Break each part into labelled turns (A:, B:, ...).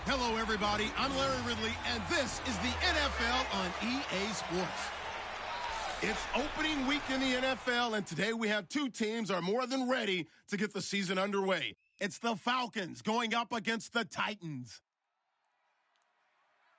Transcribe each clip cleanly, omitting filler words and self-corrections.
A: Hello, everybody. I'm Larry Ridley, and this is the NFL on EA Sports. It's opening week in the NFL, and today we have two teams are more than ready to get the season underway. It's the Falcons going up against the Titans.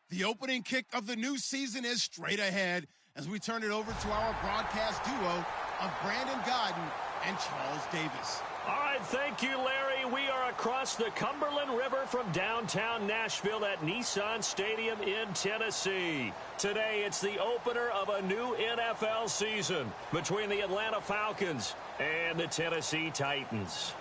A: The opening kick of the new season is straight ahead as we turn it over to our broadcast duo of Brandon Godden and Charles Davis.
B: All right, thank you, Larry. We are across the Cumberland River from downtown Nashville at Nissan Stadium in Tennessee. Today, it's the opener of a new NFL season between the Atlanta Falcons and the Tennessee Titans.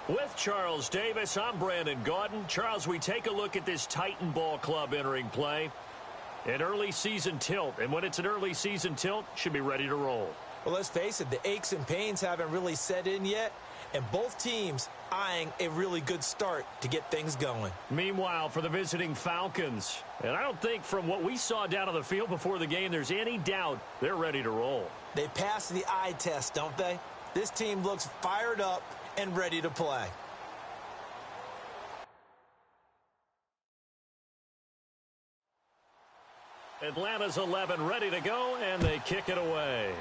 B: With Charles Davis, I'm Brandon Gaudin. Charles, we take a look at this Titan ball club entering play. An early season tilt, and when it's an early season tilt, should be ready to roll.
C: Well, let's face it, the aches and pains haven't really set in yet, and both teams eyeing a really good start to get things going.
B: Meanwhile, for the visiting Falcons, and I don't think from what we saw down on the field before the game, there's any doubt they're ready to roll.
C: They passed the eye test, don't they? This team looks fired up and ready to play.
B: Atlanta's 11 ready to go, and they kick it away.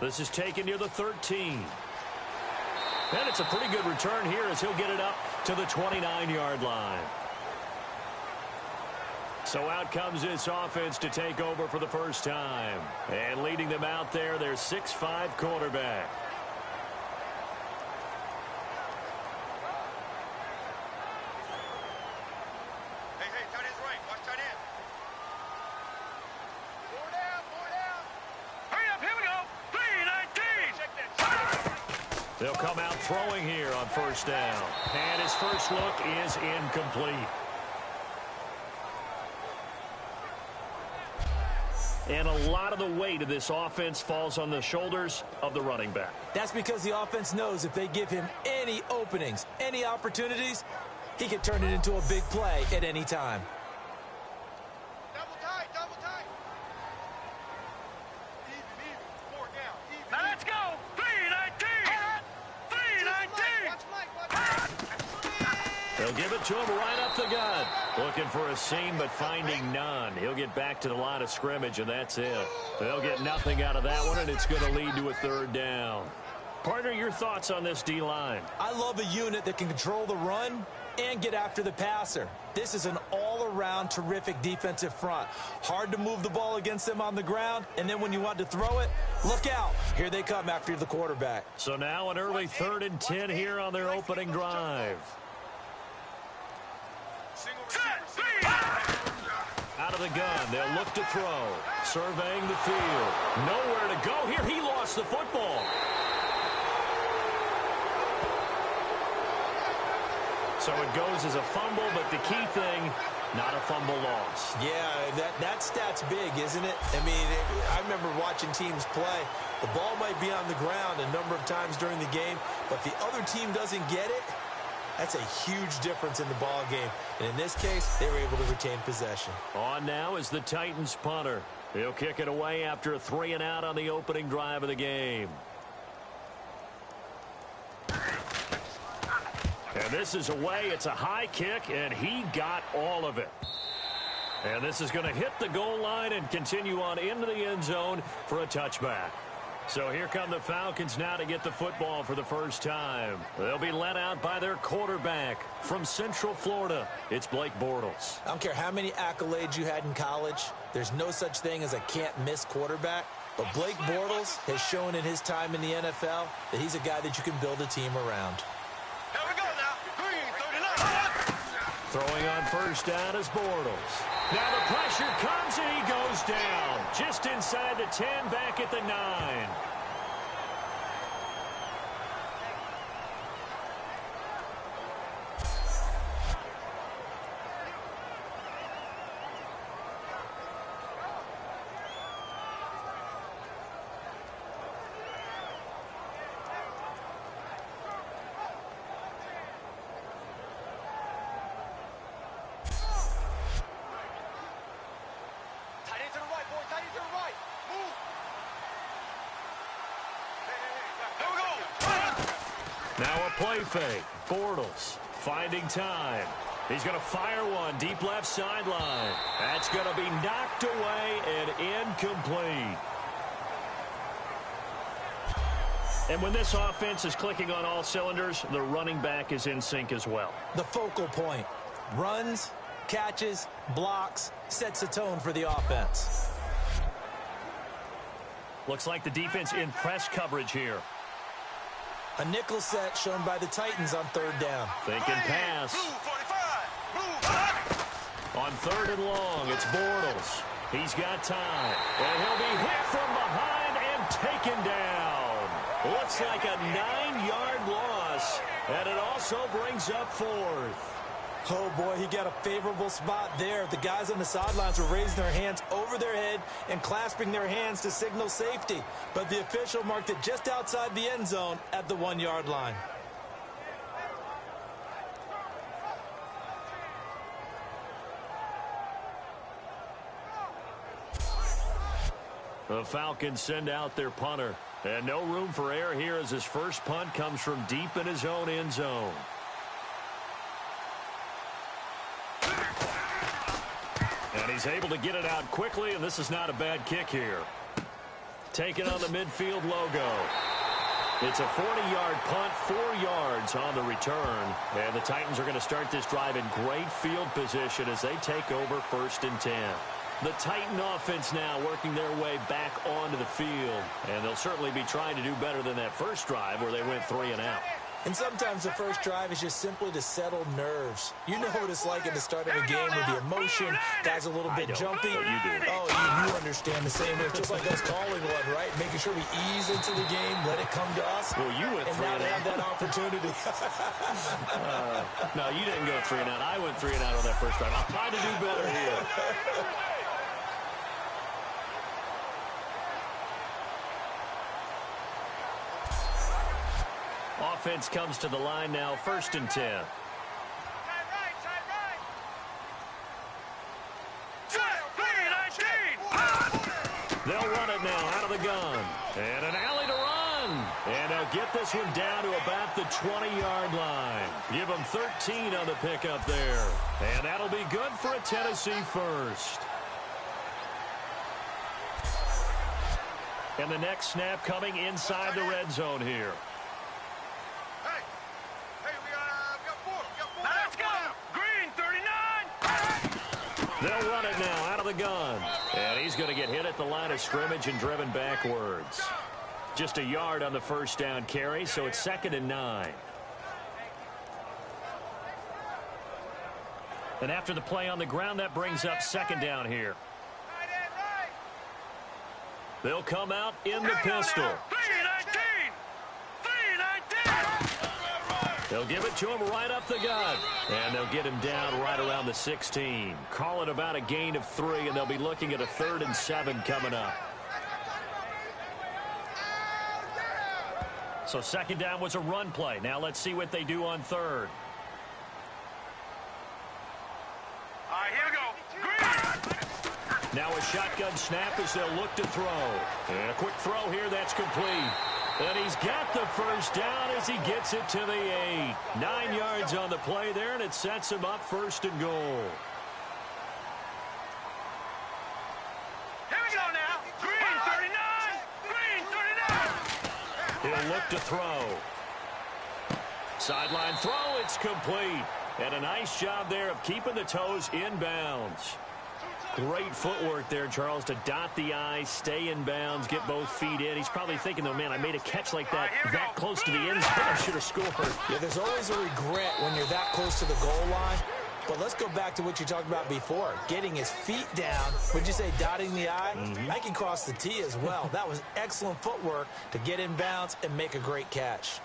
B: This is taken near the 13. And it's a pretty good return here as he'll get it up to the 29-yard line. So out comes this offense to take over for the first time. And leading them out there, their 6'5" quarterback. They'll come out throwing here on first down. And his first look is incomplete. And a lot of the weight of this offense falls on the shoulders of the running back.
C: That's because the offense knows if they give him any openings, any opportunities, he can turn it into a big play at any time.
B: They'll give it to him right up the gut. Looking for a seam, but finding none. He'll get back to the line of scrimmage, and that's it. They'll get nothing out of that one, and it's going to lead to a third down. Partner, your thoughts on this D-line?
C: I love a unit that can control the run and get after the passer. This is an all-around terrific defensive front. Hard to move the ball against them on the ground, and then when you want to throw it, look out. Here they come after the quarterback.
B: So now an early 3rd and 10 here on their opening drive. Out of the gun, they'll look to throw. Surveying the field. Nowhere to go here. He lost the football. So it goes as a fumble, but the key thing, not a fumble loss.
C: Yeah, that stat's big, isn't it? I mean, I remember watching teams play. The ball might be on the ground a number of times during the game, but if the other team doesn't get it, that's a huge difference in the ball game. And in this case, they were able to retain possession.
B: On now is the Titans punter. He'll kick it away after a 3-and-out on the opening drive of the game. And this is away. It's a high kick, and he got all of it. And this is going to hit the goal line and continue on into the end zone for a touchback. So here come the Falcons now to get the football for the first time. They'll be led out by their quarterback from Central Florida. It's Blake Bortles.
C: I don't care how many accolades you had in college. There's no such thing as a can't-miss quarterback. But Blake Bortles has shown in his time in the NFL that he's a guy that you can build a team around.
D: Here we go now. 39.
B: Throwing on first down is Bortles. Now the pressure comes and he goes down. Just inside the 10, back at the 9. Now a play fake. Bortles finding time. He's going to fire one deep left sideline. That's going to be knocked away and incomplete. And when this offense is clicking on all cylinders, the running back is in sync as well.
C: The focal point. Runs, catches, blocks, sets the tone for the offense.
B: Looks like the defense in press coverage here.
C: A nickel set shown by the Titans on third down.
B: Thinking pass. On third and long, it's Bortles. He's got time. And he'll be hit from behind and taken down. Looks like a 9-yard loss. And it also brings up fourth.
C: Oh, boy, he got a favorable spot there. The guys on the sidelines were raising their hands over their head and clasping their hands to signal safety. But the official marked it just outside the end zone at the 1-yard line.
B: The Falcons send out their punter. And no room for error here as his first punt comes from deep in his own end zone. And he's able to get it out quickly, and this is not a bad kick here. Taking on the midfield logo. It's a 40-yard punt, 4 yards on the return. And the Titans are going to start this drive in great field position as they take over 1st and 10. The Titan offense now working their way back onto the field. And they'll certainly be trying to do better than that first drive where they went 3 and out.
C: And sometimes the first drive is just simply to settle nerves. You know what it's like at the start of a game with the emotion. Guys a little bit jumpy.
B: Oh, you do.
C: Oh, you understand the same way. It's just like us calling one, right? Making sure we ease into the game, let it come to us.
B: Well, you went 3
C: and
B: and
C: now they
B: out.
C: have that opportunity.
B: No, you didn't go 3 and out. I went 3 and out on that first drive. I'll try to do better here. Offense comes to the line now, 1st and 10. They'll run it now out of the gun. And an alley to run. And they'll get this one down to about the 20-yard line. Give them 13 on the pickup there. And that'll be good for a Tennessee first. And the next snap coming inside the red zone here. They'll run it now out of the gun. And he's going to get hit at the line of scrimmage and driven backwards. Just a yard on the first down carry, so it's 2nd and 9. And after the play on the ground, that brings up 2nd down here. They'll come out in the pistol. They'll give it to him right up the gut. And they'll get him down right around the 16. Call it about a gain of 3, and they'll be looking at a 3rd and 7 coming up. So 2nd down was a run play. Now let's see what they do on 3rd.
D: All right, here we go. Green.
B: Now a shotgun snap as they'll look to throw. And a quick throw here, that's complete. And he's got the first down as he gets it to the 8. 9 yards on the play there, and it sets him up 1st and goal.
D: Here we go now. Green 39. Green 39.
B: He'll look to throw. Sideline throw, it's complete. And a nice job there of keeping the toes inbounds. Great footwork there, Charles, to dot the I, stay in bounds, get both feet in. He's probably thinking, though, man, I made a catch like that close to the end zone. I should have scored.
C: Yeah, there's always a regret when you're that close to the goal line. But let's go back to what you talked about before, getting his feet down. Would you say dotting the I? I can cross the T as well. That was excellent footwork to get in bounds and make a great catch.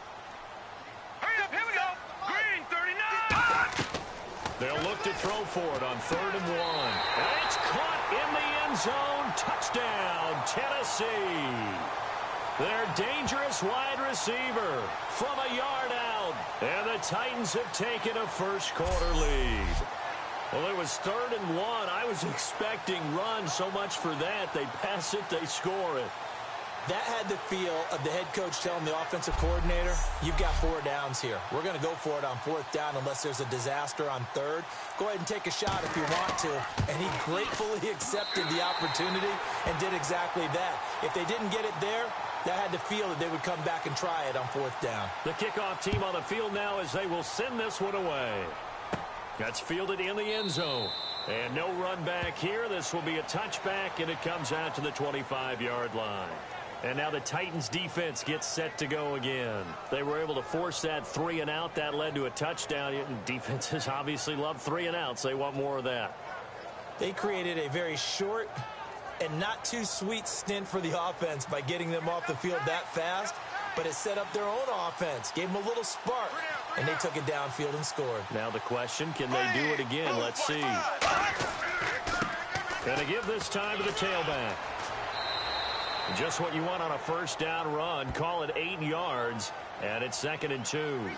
D: Hurry up, here we go. Green 39.
B: They'll look to throw for it on 3rd and 1. And it's caught in the end zone. Touchdown, Tennessee. Their dangerous wide receiver from a yard out. And the Titans have taken a first-quarter lead. Well, it was 3rd and 1. I was expecting run, so much for that. They pass it, they score it.
C: That had the feel of the head coach telling the offensive coordinator, you've got 4 downs here. We're going to go for it on 4th down unless there's a disaster on 3rd. Go ahead and take a shot if you want to. And he gratefully accepted the opportunity and did exactly that. If they didn't get it there, that had the feel that they would come back and try it on 4th down.
B: The kickoff team on the field now as they will send this one away. That's fielded in the end zone. And no run back here. This will be a touchback, and it comes out to the 25-yard line. And now the Titans defense gets set to go again. They were able to force that 3 and out. That led to a touchdown. And defenses obviously love 3 and outs. They want more of that.
C: They created a very short and not too sweet stint for the offense by getting them off the field that fast. But it set up their own offense, gave them a little spark, and they took it downfield and scored.
B: Now the question, can they do it again? Let's see. Going to give this time to the tailback. Just what you want on a 1st down run. Call it 8 yards, and it's 2nd and 2.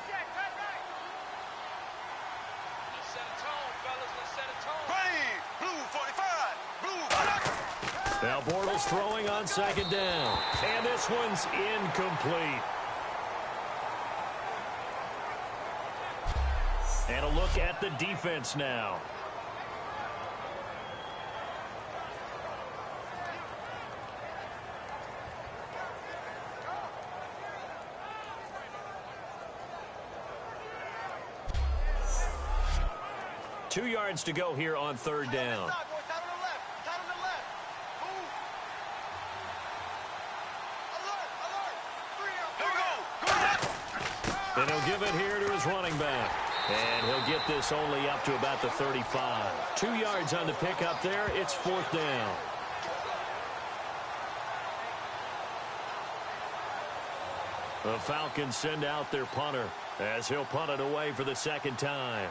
B: Now Bortles throwing on 2nd down, and this one's incomplete. And a look at the defense now. Two yards to go here on 3rd down. And he'll give it here to his running back. And he'll get this only up to about the 35. 2 yards on the pickup there. It's 4th down. The Falcons send out their punter as he'll punt it away for the 2nd time.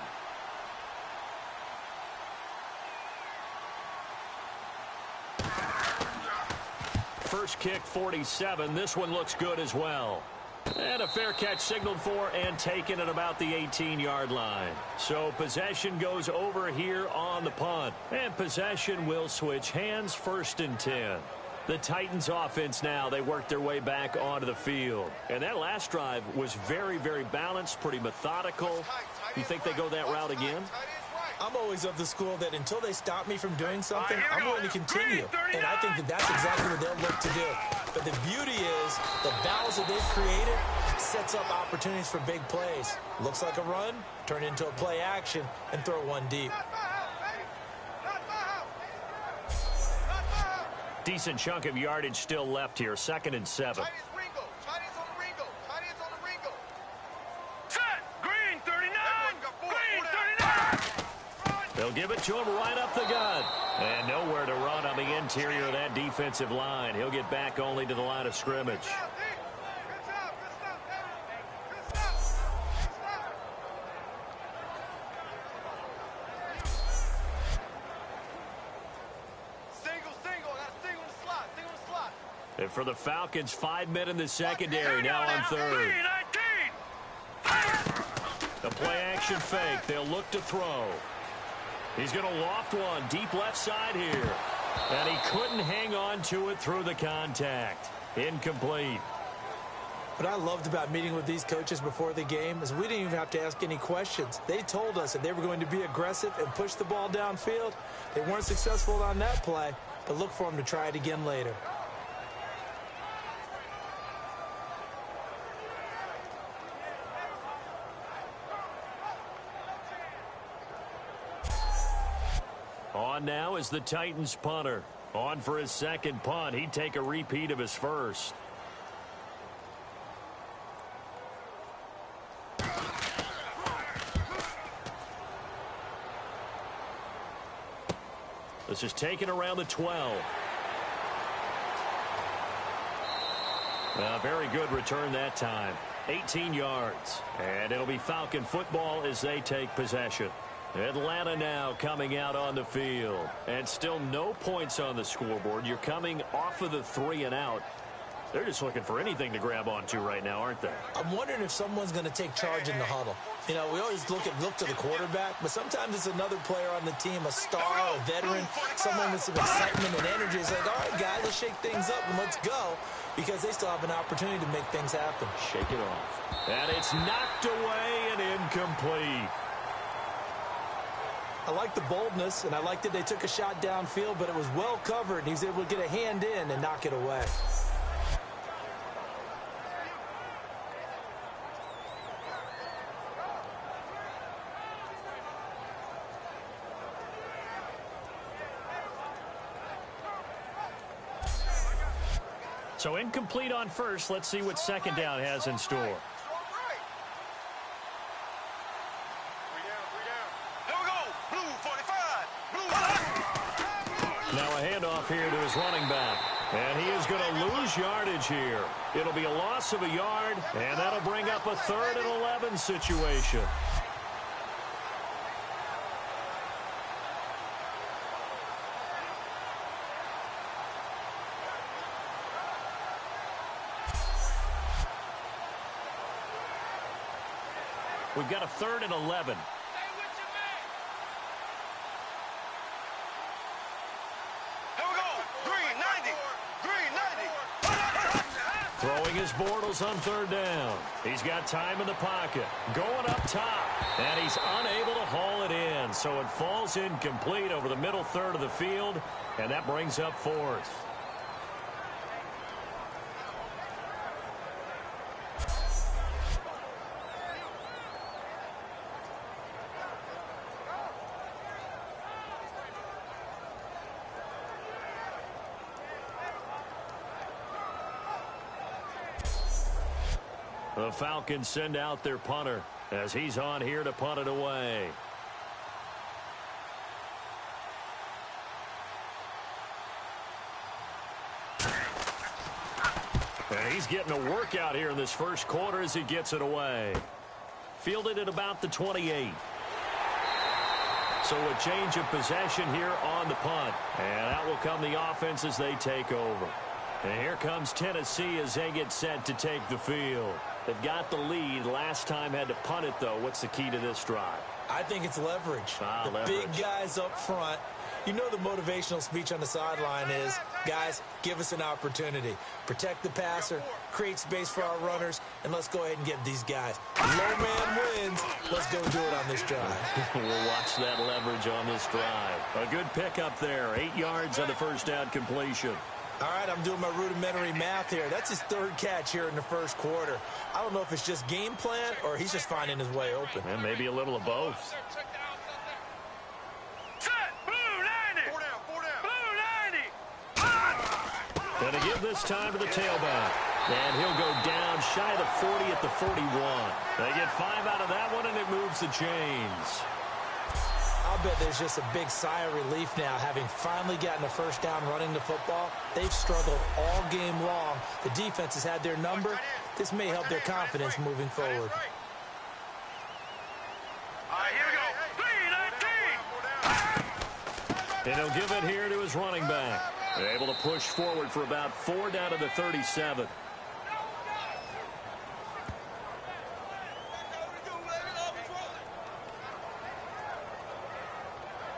B: First kick, 47. This one looks good as well. And a fair catch signaled for and taken at about the 18-yard line. So possession goes over here on the punt. And possession will switch hands, 1st and 10. The Titans offense now, they work their way back onto the field. And that last drive was very, very balanced, pretty methodical. You think they go that route again?
C: I'm always of the school that until they stop me from doing something, I'm going to continue. And I think that that's exactly what they'll look to do. But the beauty is the balance that they've created sets up opportunities for big plays. Looks like a run, turn into a play action, and throw one deep.
B: Decent chunk of yardage still left here. 2nd and 7. They'll give it to him right up the gut. And nowhere to run on the interior of that defensive line. He'll get back only to the line of scrimmage. And for the Falcons, 5 men in the secondary now on 3rd. The play action fake. They'll look to throw. He's going to loft one deep left side here. And he couldn't hang on to it through the contact. Incomplete.
C: What I loved about meeting with these coaches before the game is we didn't even have to ask any questions. They told us that they were going to be aggressive and push the ball downfield. They weren't successful on that play, but look for them to try it again later.
B: On now is the Titans punter. On for his 2nd punt. He'd take a repeat of his first. This is taken around the 12. A very good return that time. 18 yards. And it'll be Falcon football as they take possession. Atlanta now coming out on the field. And still no points on the scoreboard. You're coming off of the 3 and out. They're just looking for anything to grab onto right now, aren't they?
C: I'm wondering if someone's going to take charge in the huddle. You know, we always look to the quarterback, but sometimes it's another player on the team, a star, a veteran, someone with some excitement and energy. It's like, all right, guys, let's shake things up and let's go, because they still have an opportunity to make things happen.
B: Shake it off. And it's knocked away and incomplete.
C: I like the boldness, and I like that they took a shot downfield, but it was well covered. He's able to get a hand in and knock it away.
B: So incomplete on first. Let's see what second down has in store. Now a handoff here to his running back. And he is going to lose yardage here. It'll be a loss of a yard, and that'll bring up a 3rd and 11 situation. We've got a 3rd and 11. Throwing his Bortles on 3rd down. He's got time in the pocket. Going up top. And he's unable to haul it in. So it falls incomplete over the middle 3rd of the field. And that brings up 4th. The Falcons send out their punter as he's on here to punt it away. And he's getting a workout here in this first quarter as he gets it away. Fielded at about the 28. So a change of possession here on the punt. And out will come the offense as they take over. And here comes Tennessee as they get set to take the field. They've got the lead. Last time had to punt it, though. What's the key to this drive?
C: I think it's leverage.
B: Leverage.
C: Big guys up front. You know the motivational speech on the sideline is, guys, give us an opportunity. Protect the passer, create space for our runners, and let's go ahead and get these guys. Low man wins. Let's go do it on this drive.
B: We'll watch that leverage on this drive. A good pickup there. 8 yards on the first down completion.
C: All right, I'm doing my rudimentary math here. That's his 3rd catch here in the first quarter. I don't know if it's just game plan or he's just finding his way open.
B: And maybe a little of both.
D: Set, blue 90. Blue 90.
B: Going to give this time to the tailback. And he'll go down shy of the 40 at the 41. They get 5 out of that one, and it moves the chains.
C: I'll bet there's just a big sigh of relief now, having finally gotten a first down running the football. They've struggled all game long. The defense has had their number. This may help their confidence moving forward.
D: All right, here we go. 3-19.
B: And he'll give it here to his running back. They're able to push forward for about 4 down to the 37.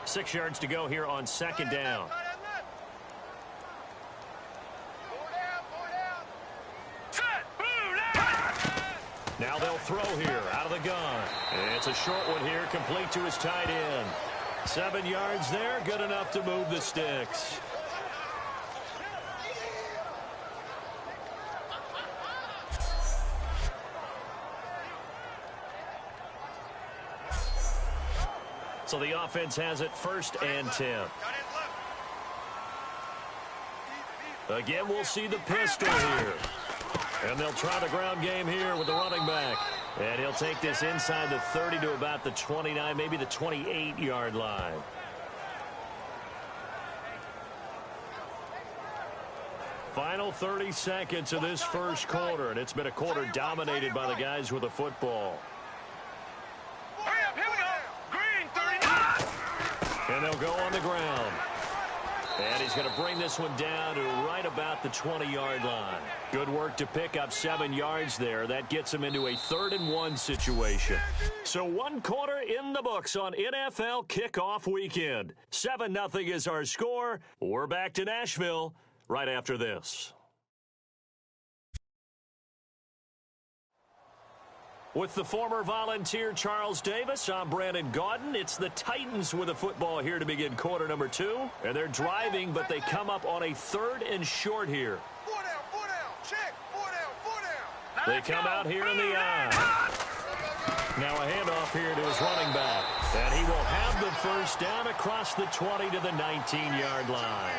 B: 6 yards to go here on second down. Now they'll throw here out of the gun. It's a short one here, complete to his tight end. 7 yards there, good enough to move the sticks. So the offense has it 1st and 10. Again, we'll see the pistol here. And they'll try the ground game here with the running back. And he'll take this inside the 30 to about the 29, maybe the 28-yard line. Final 30 seconds of this first quarter, and it's been a quarter dominated by the guys with the football.
D: Hurry up, here we go. Green 39.
B: And they'll go on the ground. And he's going to bring this one down to right about the 20-yard line. Good work to pick up 7 yards there. That gets him into a 3rd-and-1 situation. So 1 quarter in the books on NFL kickoff weekend. 7-0 is our score. We're back to Nashville right after this. With the former Volunteer Charles Davis, I'm Brandon Gaudin. It's the Titans with the football here to begin quarter number 2. And they're driving, but they come up on a 3rd and short here.
D: 4 down, check, 4 down.
B: They come out here in the eye. Now a handoff here to his running back. And he will have the first down across the 20 to the 19-yard line.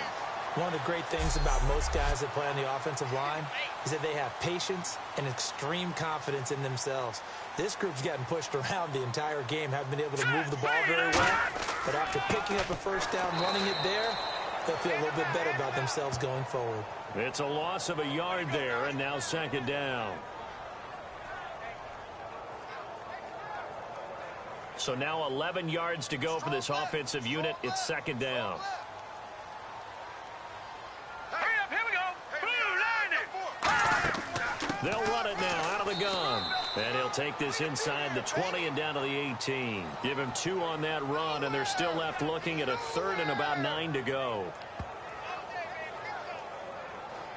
C: One of the great things about most guys that play on the offensive line is that they have patience and extreme confidence in themselves. This group's gotten pushed around the entire game, haven't been able to move the ball very well. But after picking up a first down, running it there, they'll feel a little bit better about themselves going forward.
B: It's a loss of a yard there, and now 2nd down. So now 11 yards to go for this offensive unit. It's 2nd down. They'll run it now out of the gun. And he'll take this inside the 20 and down to the 18. Give him 2 on that run, and they're still left looking at a 3rd and about 9 to go.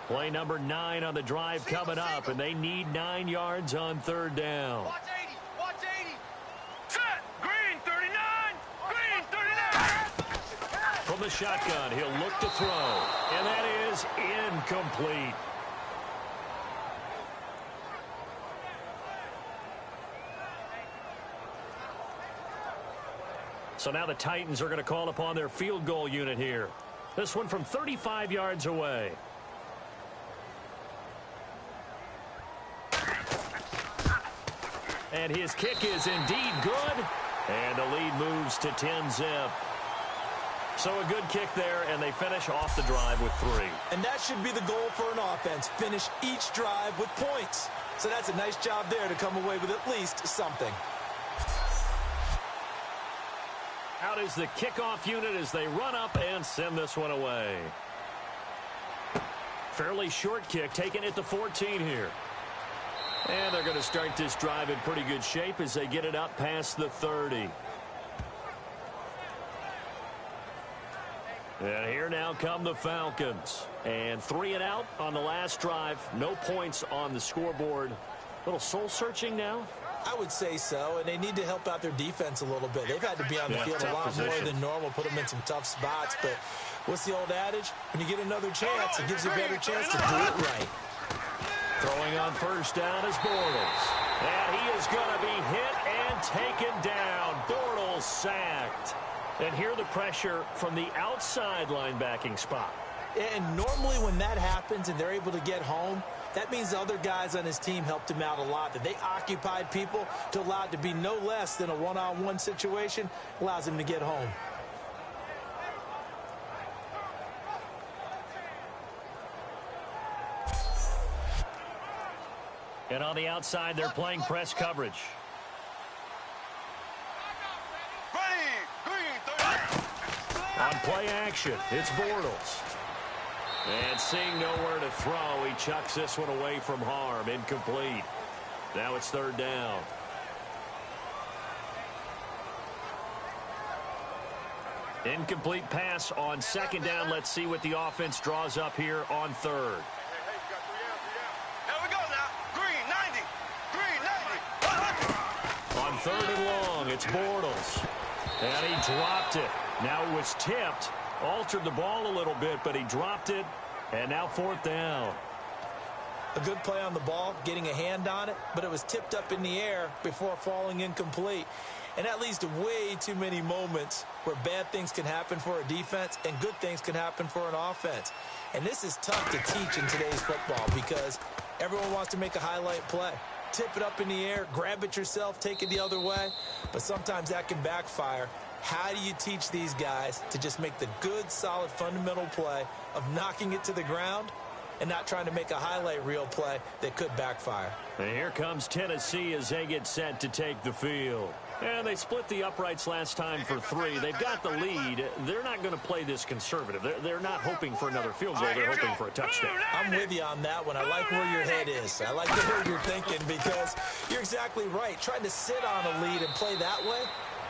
B: Play number 9 on the drive coming up, and they need 9 yards on 3rd down.
D: Watch 80. Watch 80. Set. Green 39. Green 39.
B: From the shotgun, he'll look to throw. And that is incomplete. So now the Titans are going to call upon their field goal unit here. This one from 35 yards away. And his kick is indeed good. And the lead moves to 10-zip. So a good kick there, and they finish off the drive with 3.
C: And that should be the goal for an offense. Finish each drive with points. So that's a nice job there to come away with at least something.
B: Out is the kickoff unit as they run up and send this one away. Fairly short kick, taking it to 14 here. And they're going to start this drive in pretty good shape as they get it up past the 30. And here now come the Falcons. And 3 and out on the last drive. No points on the scoreboard. A little soul-searching now.
C: I would say so, and they need to help out their defense a little bit. They've had to be on the field a lot more than normal, put them in some tough spots. But what's the old adage? When you get another chance, it gives you a better chance to do it right.
B: Throwing on first down is Bortles. And he is going to be hit and taken down. Bortles sacked. And here the pressure from the outside linebacking spot.
C: And normally when that happens and they're able to get home, that means the other guys on his team helped him out a lot. That they occupied people to allow it to be no less than a one-on-one situation, allows him to get home.
B: And on the outside, they're playing press coverage. On play action, it's Bortles. And seeing nowhere to throw, he chucks this one away from harm. Incomplete. Now it's 3rd down. Incomplete pass on 2nd down. Let's see what the offense draws up here on 3rd.
D: Here we go now. Green 90. Green 90.
B: On 3rd and long, it's Bortles. And he dropped it. Now it was tipped. Altered the ball a little bit, but he dropped it. And now 4th down.
C: A good play on the ball, getting a hand on it, but it was tipped up in the air before falling incomplete. And that leads to way too many moments where bad things can happen for a defense and good things can happen for an offense. And this is tough to teach in today's football because everyone wants to make a highlight play. Tip it up in the air, grab it yourself, take it the other way. But sometimes that can backfire. How do you teach these guys to just make the good, solid, fundamental play of knocking it to the ground and not trying to make a highlight reel play that could backfire?
B: And here comes Tennessee as they get set to take the field. And they split the uprights last time for 3. They've got the lead. They're not going to play this conservative. They're not hoping for another field goal. They're hoping for a touchdown.
C: I'm with you on that one. I like where your head is. I like the way you're thinking because you're exactly right. Trying to sit on a lead and play that way,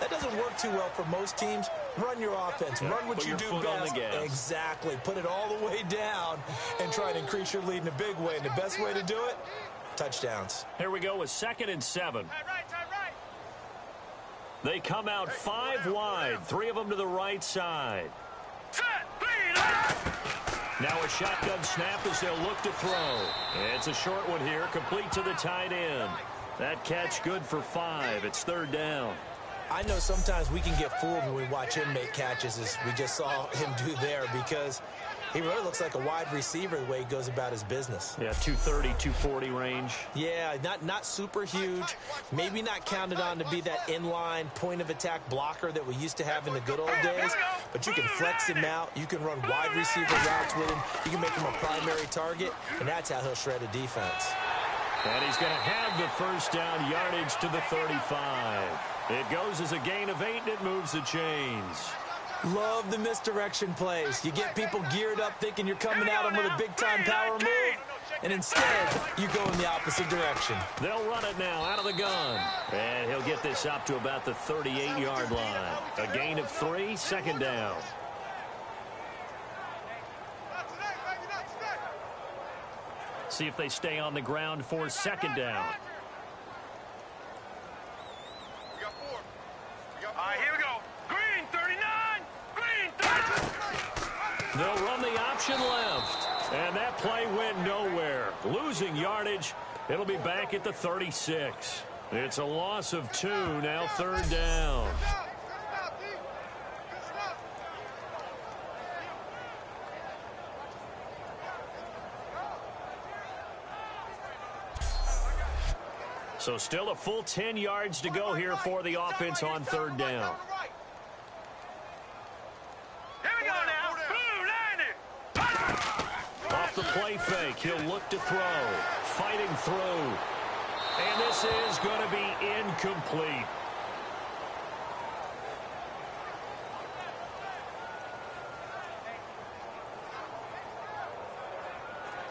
C: that doesn't work too well for most teams. Run your offense. Run what you do best. Exactly. Put it all the way down and try to increase your lead in a big way. And the best way to do it, touchdowns.
B: Here we go with 2nd and 7. They come out 5 wide. 3 of them to the right side. Now a shotgun snap as they'll look to throw. It's a short one here, complete to the tight end. That catch good for 5. It's 3rd down.
C: I know sometimes we can get fooled when we watch him make catches, as we just saw him do there, because he really looks like a wide receiver the way he goes about his business.
B: Yeah, 230, 240 range.
C: Yeah, not super huge. Maybe not counted on to be that inline point-of-attack blocker that we used to have in the good old days, but you can flex him out. You can run wide receiver routes with him. You can make him a primary target, and that's how he'll shred a defense.
B: And he's going to have the 1st down, yardage to the 35. It goes as a gain of 8, and it moves the chains.
C: Love the misdirection plays. You get people geared up thinking you're coming at them with a big-time power move, and instead, you go in the opposite direction.
B: They'll run it now out of the gun. And he'll get this up to about the 38-yard line. A gain of 3, 2nd down. See if they stay on the ground for 2nd down.
D: Here we go. Green 39. Green 39.
B: They'll run the option left. And that play went nowhere. Losing yardage. It'll be back at the 36. It's a loss of 2. Now 3rd down. So still a full 10 yards to go here for the offense on 3rd down.
D: Here we go now. Blue 90.
B: Off the play fake, he'll look to throw. Fighting through. And this is going to be incomplete.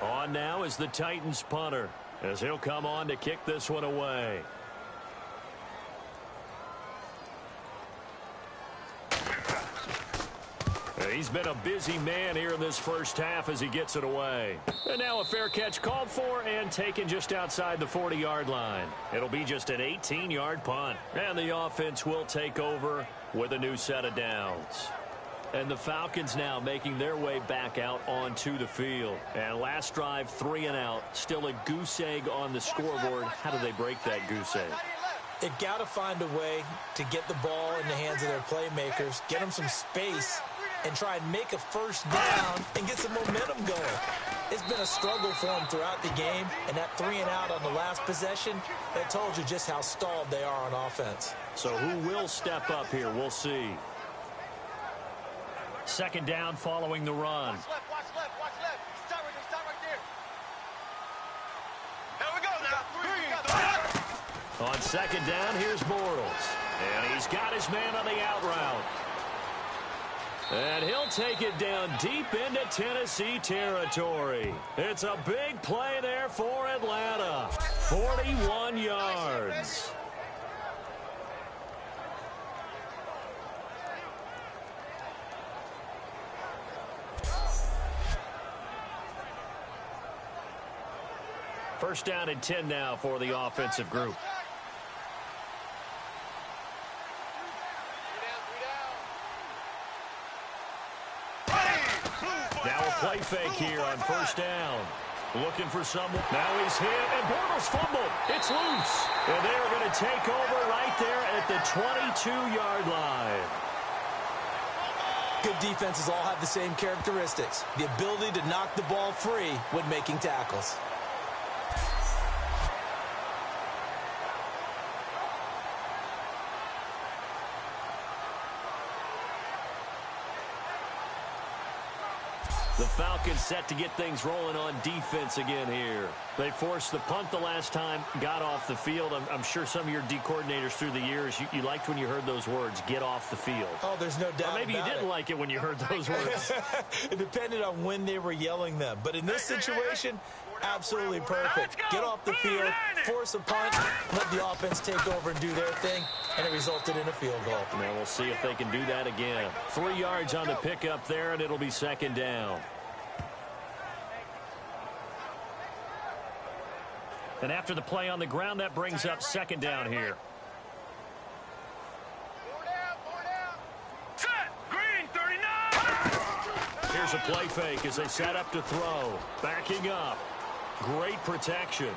B: On now is the Titans punter, as he'll come on to kick this one away. He's been a busy man here in this 1st half as he gets it away. And now a fair catch called for and taken just outside the 40-yard line. It'll be just an 18-yard punt. And the offense will take over with a new set of downs. And the Falcons now making their way back out onto the field. And last drive, 3 and out. Still a goose egg on the scoreboard. How do they break that goose egg?
C: They've got to find a way to get the ball in the hands of their playmakers, get them some space, and try and make a 1st down and get some momentum going. It's been a struggle for them throughout the game, and that 3 and out on the last possession, that told you just how stalled they are on offense.
B: So who will step up here? We'll see. 2nd down following the run.
D: Watch left. Start right there. Here we go now.
B: On 2nd down, here's Bortles. And he's got his man on the out route. And he'll take it down deep into Tennessee territory. It's a big play there for Atlanta. 41 yards. First down and 10 now for the offensive group. Now a play fake here on 1st down. Looking for someone. Now he's hit, and Bortles fumbled. It's loose. And they're going to take over right there at the 22-yard line.
C: Good defenses all have the same characteristics. The ability to knock the ball free when making tackles.
B: The Falcons set to get things rolling on defense again here. They forced the punt the last time, got off the field. I'm sure some of your D coordinators through the years, you liked when you heard those words, get off the field.
C: Oh, there's no doubt.
B: Or maybe you didn't like it when you heard those words.
C: It depended on when they were yelling them. But in this situation, absolutely perfect. Get off the field, force a punt, let the offense take over and do their thing, and it resulted in a field goal.
B: Now we'll see if they can do that again. 3 yards on the pickup there, and it'll be second down. And after the play on the ground, that brings up second down here.
D: Set. Green 39.
B: Here's a play fake as they set up to throw. Backing up. Great protection.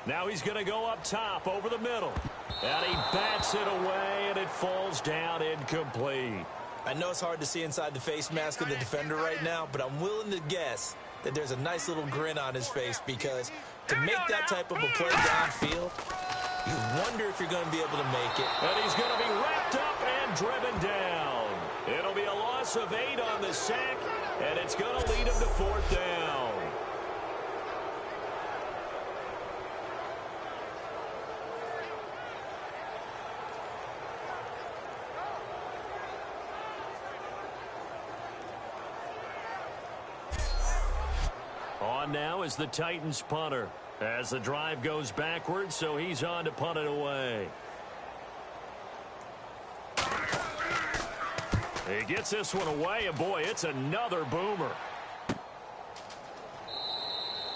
B: Now he's going to go up top over the middle. And he bats it away, and it falls down incomplete.
C: I know it's hard to see inside the face mask of the defender right now, but I'm willing to guess that there's a nice little grin on his face, because to make that type of a play downfield, you wonder if you're going to be able to make it.
B: And he's going to be wrapped up and driven down. It'll be a loss of 8 on the sack, and it's going to lead him to fourth down. On now is the Titans punter as the drive goes backwards, so he's on to punt it away. He gets this one away, and boy, it's another boomer.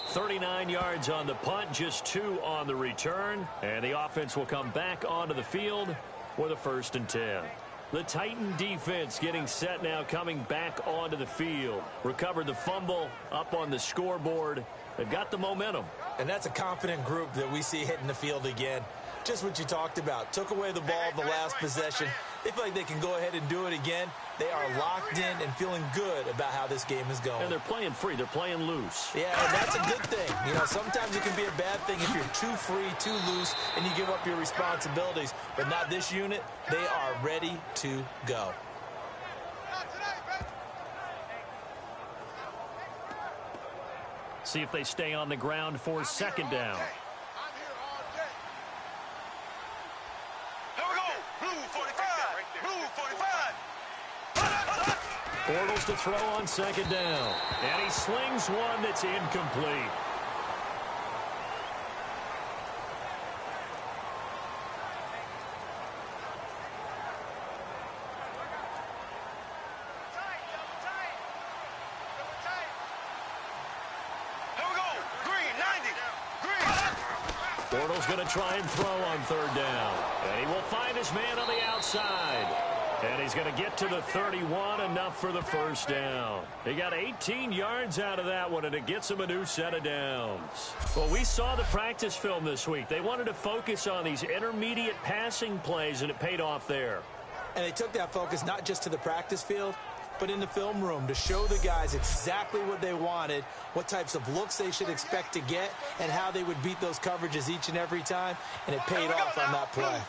B: 39 yards on the punt, just 2 on the return, and the offense will come back onto the field with a 1st and 10. The Titan defense getting set now, coming back onto the field. Recovered the fumble, up on the scoreboard. They've got the momentum.
C: And that's a confident group that we see hitting the field again. Just what you talked about. Took away the ball the last possession. They feel like they can go ahead and do it again. They are locked in and feeling good about how this game is going.
B: And they're playing free. They're playing loose.
C: Yeah, and that's a good thing. You know, sometimes it can be a bad thing if you're too free, too loose, and you give up your responsibilities. But not this unit. They are ready to go.
B: See if they stay on the ground for second down. Bortles to throw on second down. And he slings one that's incomplete. Bortles going to try and throw on third down. And he will find his man on the outside. And he's going to get to the 31, enough for the first down. He got 18 yards out of that one, and it gets him a new set of downs. Well, we saw the practice film this week. They wanted to focus on these intermediate passing plays, and it paid off there.
C: And they took that focus not just to the practice field, but in the film room to show the guys exactly what they wanted, what types of looks they should expect to get, and how they would beat those coverages each and every time, and it paid off on that play.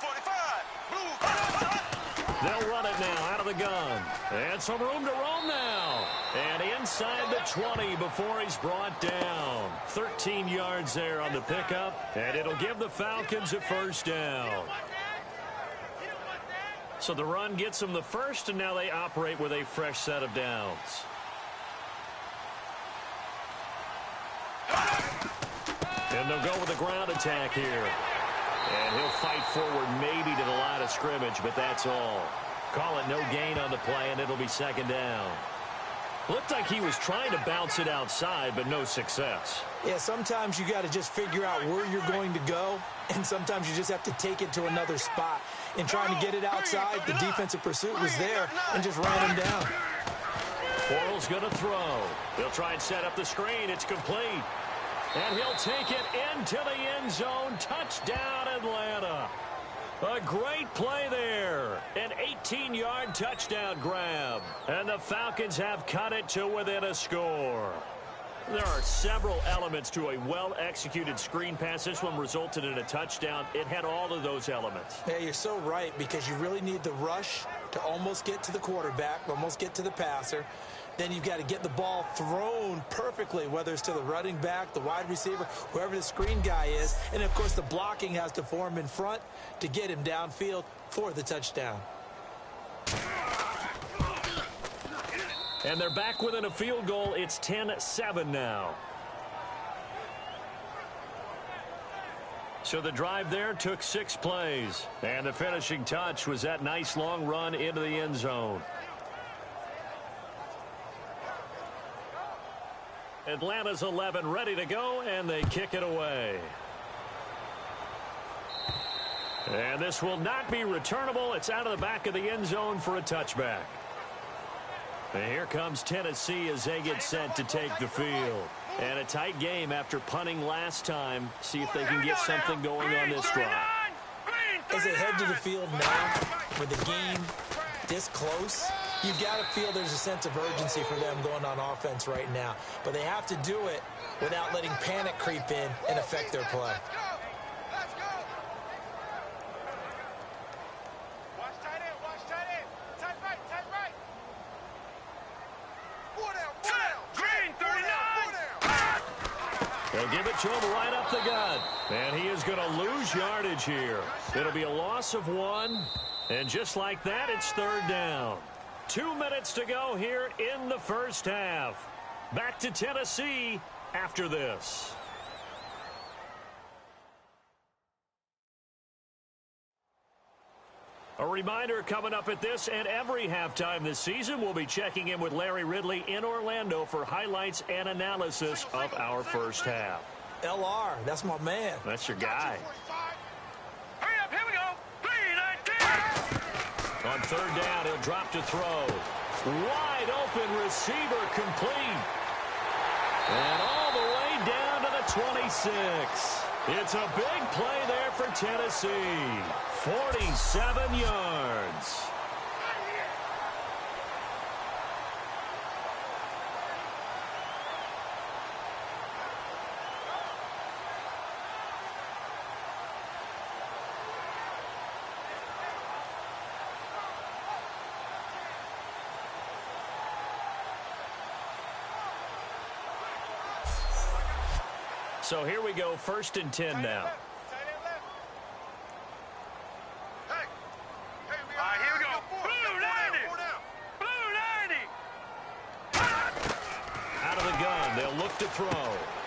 B: They'll run it now out of the gun. And some room to roam now. And inside the 20 before he's brought down. 13 yards there on the pickup, and it'll give the Falcons a first down. So the run gets them the first, and now they operate with a fresh set of downs. And they'll go with a ground attack here. And he'll fight forward maybe to the line of scrimmage, but that's all. Call it no gain on the play, and it'll be second down. Looked like he was trying to bounce it outside, but no success.
C: Yeah, sometimes you got to just figure out where you're going to go, and sometimes you just have to take it to another spot. In trying to get it outside, the defensive pursuit was there and just ran him down.
B: Bortles going to throw. They'll try and set up the screen. It's complete. And he'll take it into the end zone. Touchdown, Atlanta. A great play there. An 18-yard touchdown grab. And the Falcons have cut it to within a score. There are several elements to a well-executed screen pass. This one resulted in a touchdown. It had all of those elements.
C: Yeah, you're so right, because you really need the rush to almost get to the quarterback, almost get to the passer. then you've got to get the ball thrown perfectly, whether it's to the running back, the wide receiver, whoever the screen guy is. And, of course, the blocking has to form in front to get him downfield for the touchdown.
B: And they're back within a field goal. It's 10-7 now. So the drive there took 6 plays. And the finishing touch was that nice long run into the end zone. Atlanta's 11 ready to go, and they kick it away. And this will not be returnable. It's out of the back of the end zone for a touchback. And here comes Tennessee as they get set to take the field. And a tight game after punting last time. See if they can get something going on this drive.
C: As they head to the field now, with the game this close, you've got to feel there's a sense of urgency for them going on offense right now. But they have to do it without letting panic creep in and affect their play.
B: They'll give it to him right up the gut. And he is going to lose yardage here. It'll be a loss of 1. And just like that, it's 3rd down. 2 minutes to go here in the first half. Back to Tennessee after this. A reminder coming up at this and every halftime this season, we'll be checking in with Larry Ridley in Orlando for highlights and analysis of our first half.
C: LR, that's my man.
B: That's your guy.
D: Hurry up, here we go. 3-19.
B: On 3rd down, he'll drop to throw. Wide open receiver complete. And all the way down to the 26. It's a big play there for Tennessee. 47 yards. So here we go, 1st and 10 now. To throw.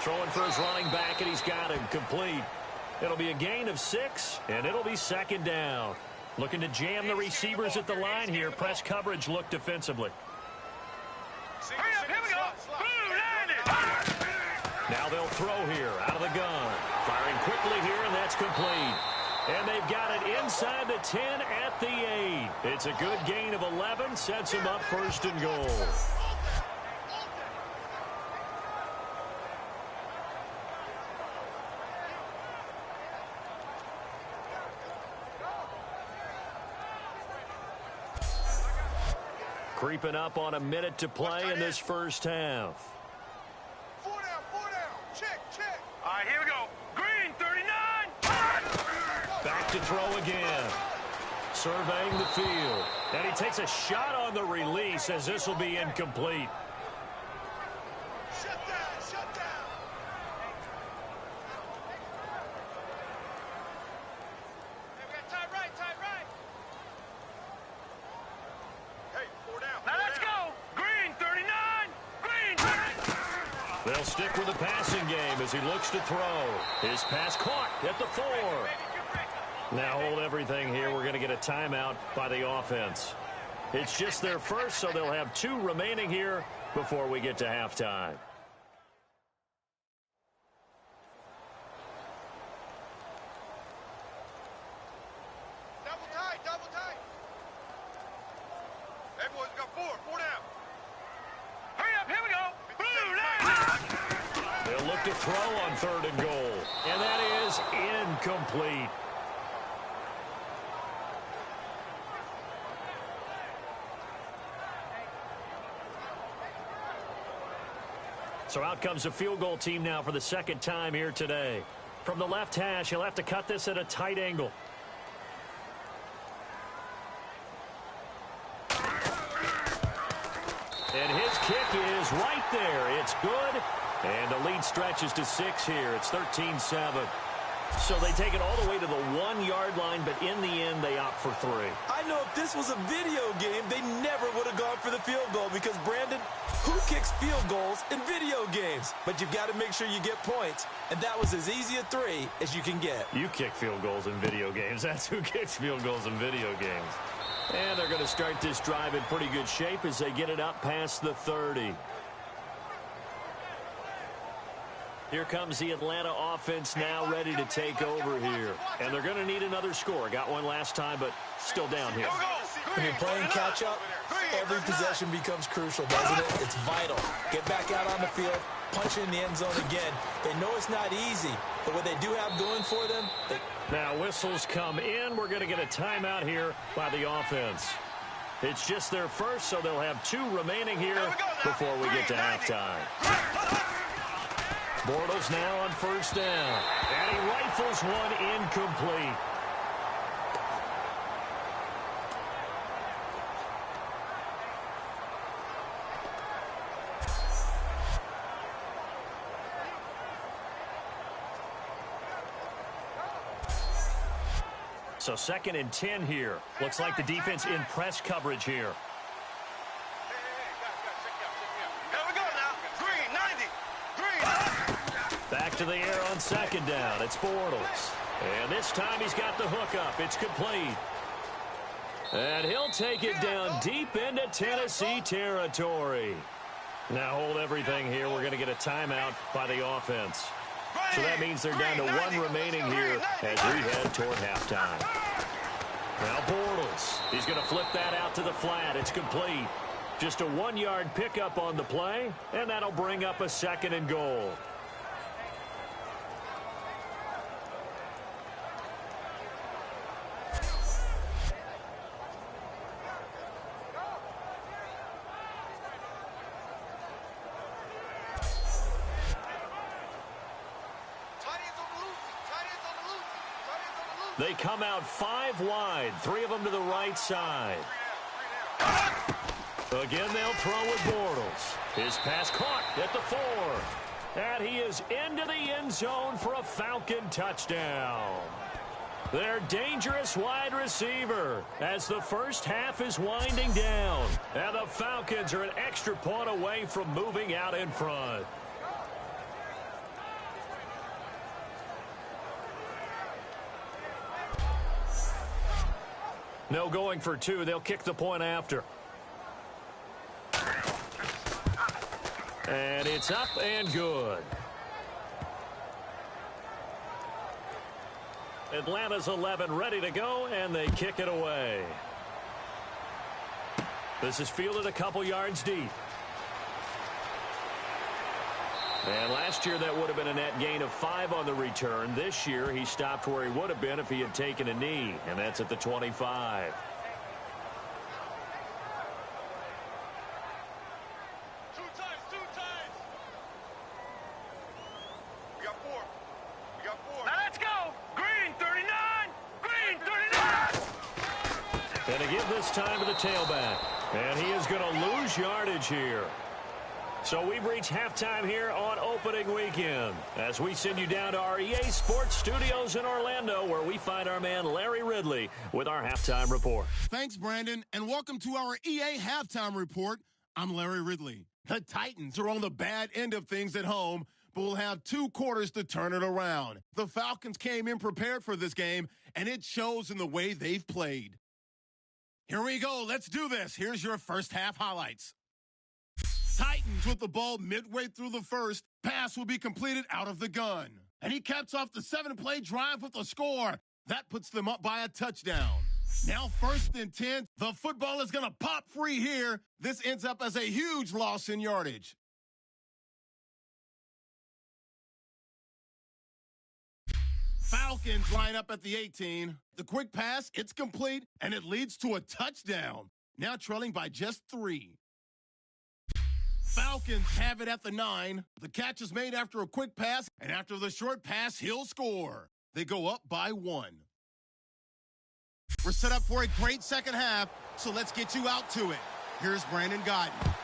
B: Throwing for his running back, and he's got him complete. It'll be a gain of 6, and it'll be 2nd down. Looking to jam the receivers at the line here. Press coverage look defensively.
D: Hurry up, here we go. 90.
B: Now they'll throw here out of the gun. Firing quickly here, and that's complete. And they've got it inside the 10 at the 8. It's a good gain of 11. Sets them up 1st and goal. Creeping up on a minute to play in this first half.
D: 4 down. Check. All right, here we go. Green, 39.
B: Back to throw again. Surveying the field. And he takes a shot on the release as this will be incomplete.
D: Shut down. Hey, we got tight right. Hey, 4 down. Now let's go. Green, 39.
B: They'll stick with the passing game as he looks to throw. His pass caught at the 4. Now hold everything here. We're going to get a timeout by the offense. It's just their first, so they'll have 2 remaining here before we get to halftime.
D: Double tight. Everyone's got 4 down. Hurry up, here we go. Blue, 90.
B: They'll look to throw on 3rd and goal. And that is incomplete. So out comes the field goal team now for the 2nd time here today. From the left hash, he'll have to cut this at a tight angle. And his kick is right there. It's good. And the lead stretches to 6 here. It's 13-7. So they take it all the way to the 1-yard line, but in the end, they opt for 3.
C: I know if this was a video game, they never would have gone for the field goal because, Brandon, who kicks field goals in video games? But you've got to make sure you get points, and that was as easy a 3 as you can get.
B: You kick field goals in video games. That's who kicks field goals in video games. And they're going to start this drive in pretty good shape as they get it up past the 30. Here comes the Atlanta offense now ready to take over here. And they're going to need another score. Got one last time, but still down here.
C: When you're playing catch-up, every possession becomes crucial, doesn't it? It's vital. Get back out on the field, punch in the end zone again. They know it's not easy, but what they do have going for them...
B: Now whistles come in. We're going to get a timeout here by the offense. It's just their first, so they'll have 2 remaining here before we get to halftime. Bortles now on first down. And he rifles one incomplete. So 2nd and 10 here. Looks like the defense in press coverage here. Back to the air on 2nd down. It's Bortles. And this time he's got the hook up. It's complete. And he'll take it down deep into Tennessee territory. Now hold everything here. We're going to get a timeout by the offense. So that means they're down to 1 remaining here as we head toward halftime. Now Bortles. He's going to flip that out to the flat. It's complete. Just a 1-yard pickup on the play, and that'll bring up a 2nd and goal. They come out 5 wide, 3 of them to the right side. Again, they'll throw with Bortles. His pass caught at the 4. And he is into the end zone for a Falcon touchdown. Their dangerous wide receiver as the first half is winding down. And the Falcons are an extra point away from moving out in front. No going for 2. They'll kick the point after. And it's up and good. Atlanta's 11 ready to go, and they kick it away. This is fielded a couple yards deep. And last year that would have been a net gain of 5 on the return. This year he stopped where he would have been if he had taken a knee, and that's at the 25.
D: Two times. We got 4. Now let's go. Green 39. Green 39.
B: And to give this time to the tailback. And he is going to lose yardage here. So we've reached halftime here on opening weekend as we send you down to our EA Sports Studios in Orlando, where we find our man Larry Ridley with our halftime report.
A: Thanks, Brandon, and welcome to our EA Halftime Report. I'm Larry Ridley. The Titans are on the bad end of things at home, but will have 2 quarters to turn it around. The Falcons came in prepared for this game, and it shows in the way they've played. Here we go. Let's do this. Here's your first half highlights. Titans with the ball midway through the first. Pass will be completed out of the gun. And he caps off the 7-play drive with a score. That puts them up by a touchdown. Now 1st and 10. The football is going to pop free here. This ends up as a huge loss in yardage. Falcons line up at the 18. The quick pass, it's complete, and it leads to a touchdown. Now trailing by just 3. Falcons have it at the 9. The catch is made after a quick pass, and after the short pass, he'll score. They go up by 1. We're set up for a great second half, so let's get you out to it. Here's Brandon Guyton.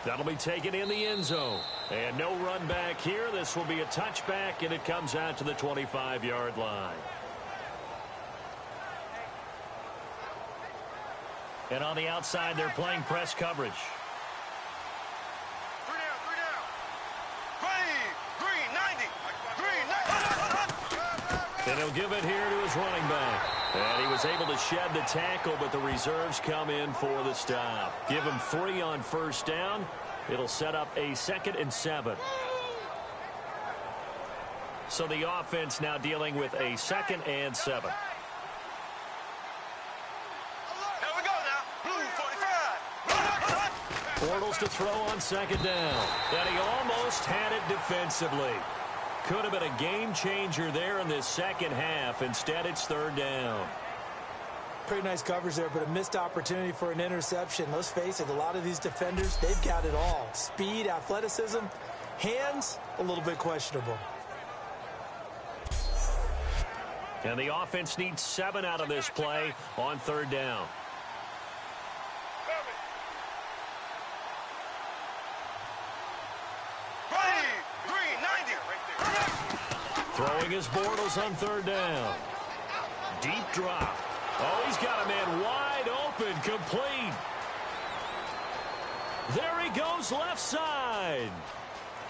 B: That'll be taken in the end zone. And no run back here. This will be a touchback, and it comes out to the 25-yard line. And on the outside, they're playing press coverage.
D: Three down. Green, 90.
B: And he'll give it here to his running back. And he was able to shed the tackle, but the reserves come in for the stop. Give him 3 on first down. It'll set up a 2nd and 7. So the offense now dealing with a 2nd and 7.
D: Here we go now. Blue 45.
B: Bortles to throw on 2nd down. And he almost had it defensively. Could have been a game changer there in this second half. Instead, it's 3rd down.
C: Pretty nice coverage there, but a missed opportunity for an interception. Let's face it, a lot of these defenders, they've got it all. Speed, athleticism, hands, a little bit questionable.
B: And the offense needs 7 out of this play on 3rd down.
D: Green, 90.
B: Throwing his Bortles on 3rd down. Deep drop. Oh, he's got a man wide open, complete. There he goes, left side.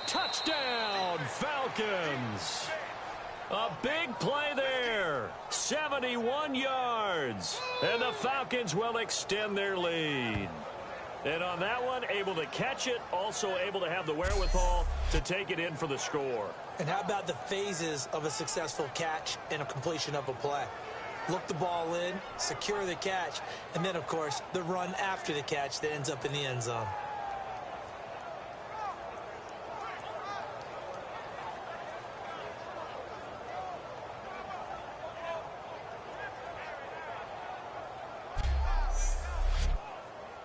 B: Touchdown, Falcons. A big play there. 71 yards. And the Falcons will extend their lead. And on that one, able to catch it, also able to have the wherewithal to take it in for the score.
C: And how about the phases of a successful catch and a completion of a play? Look the ball in, secure the catch, and then, of course, the run after the catch that ends up in the end zone.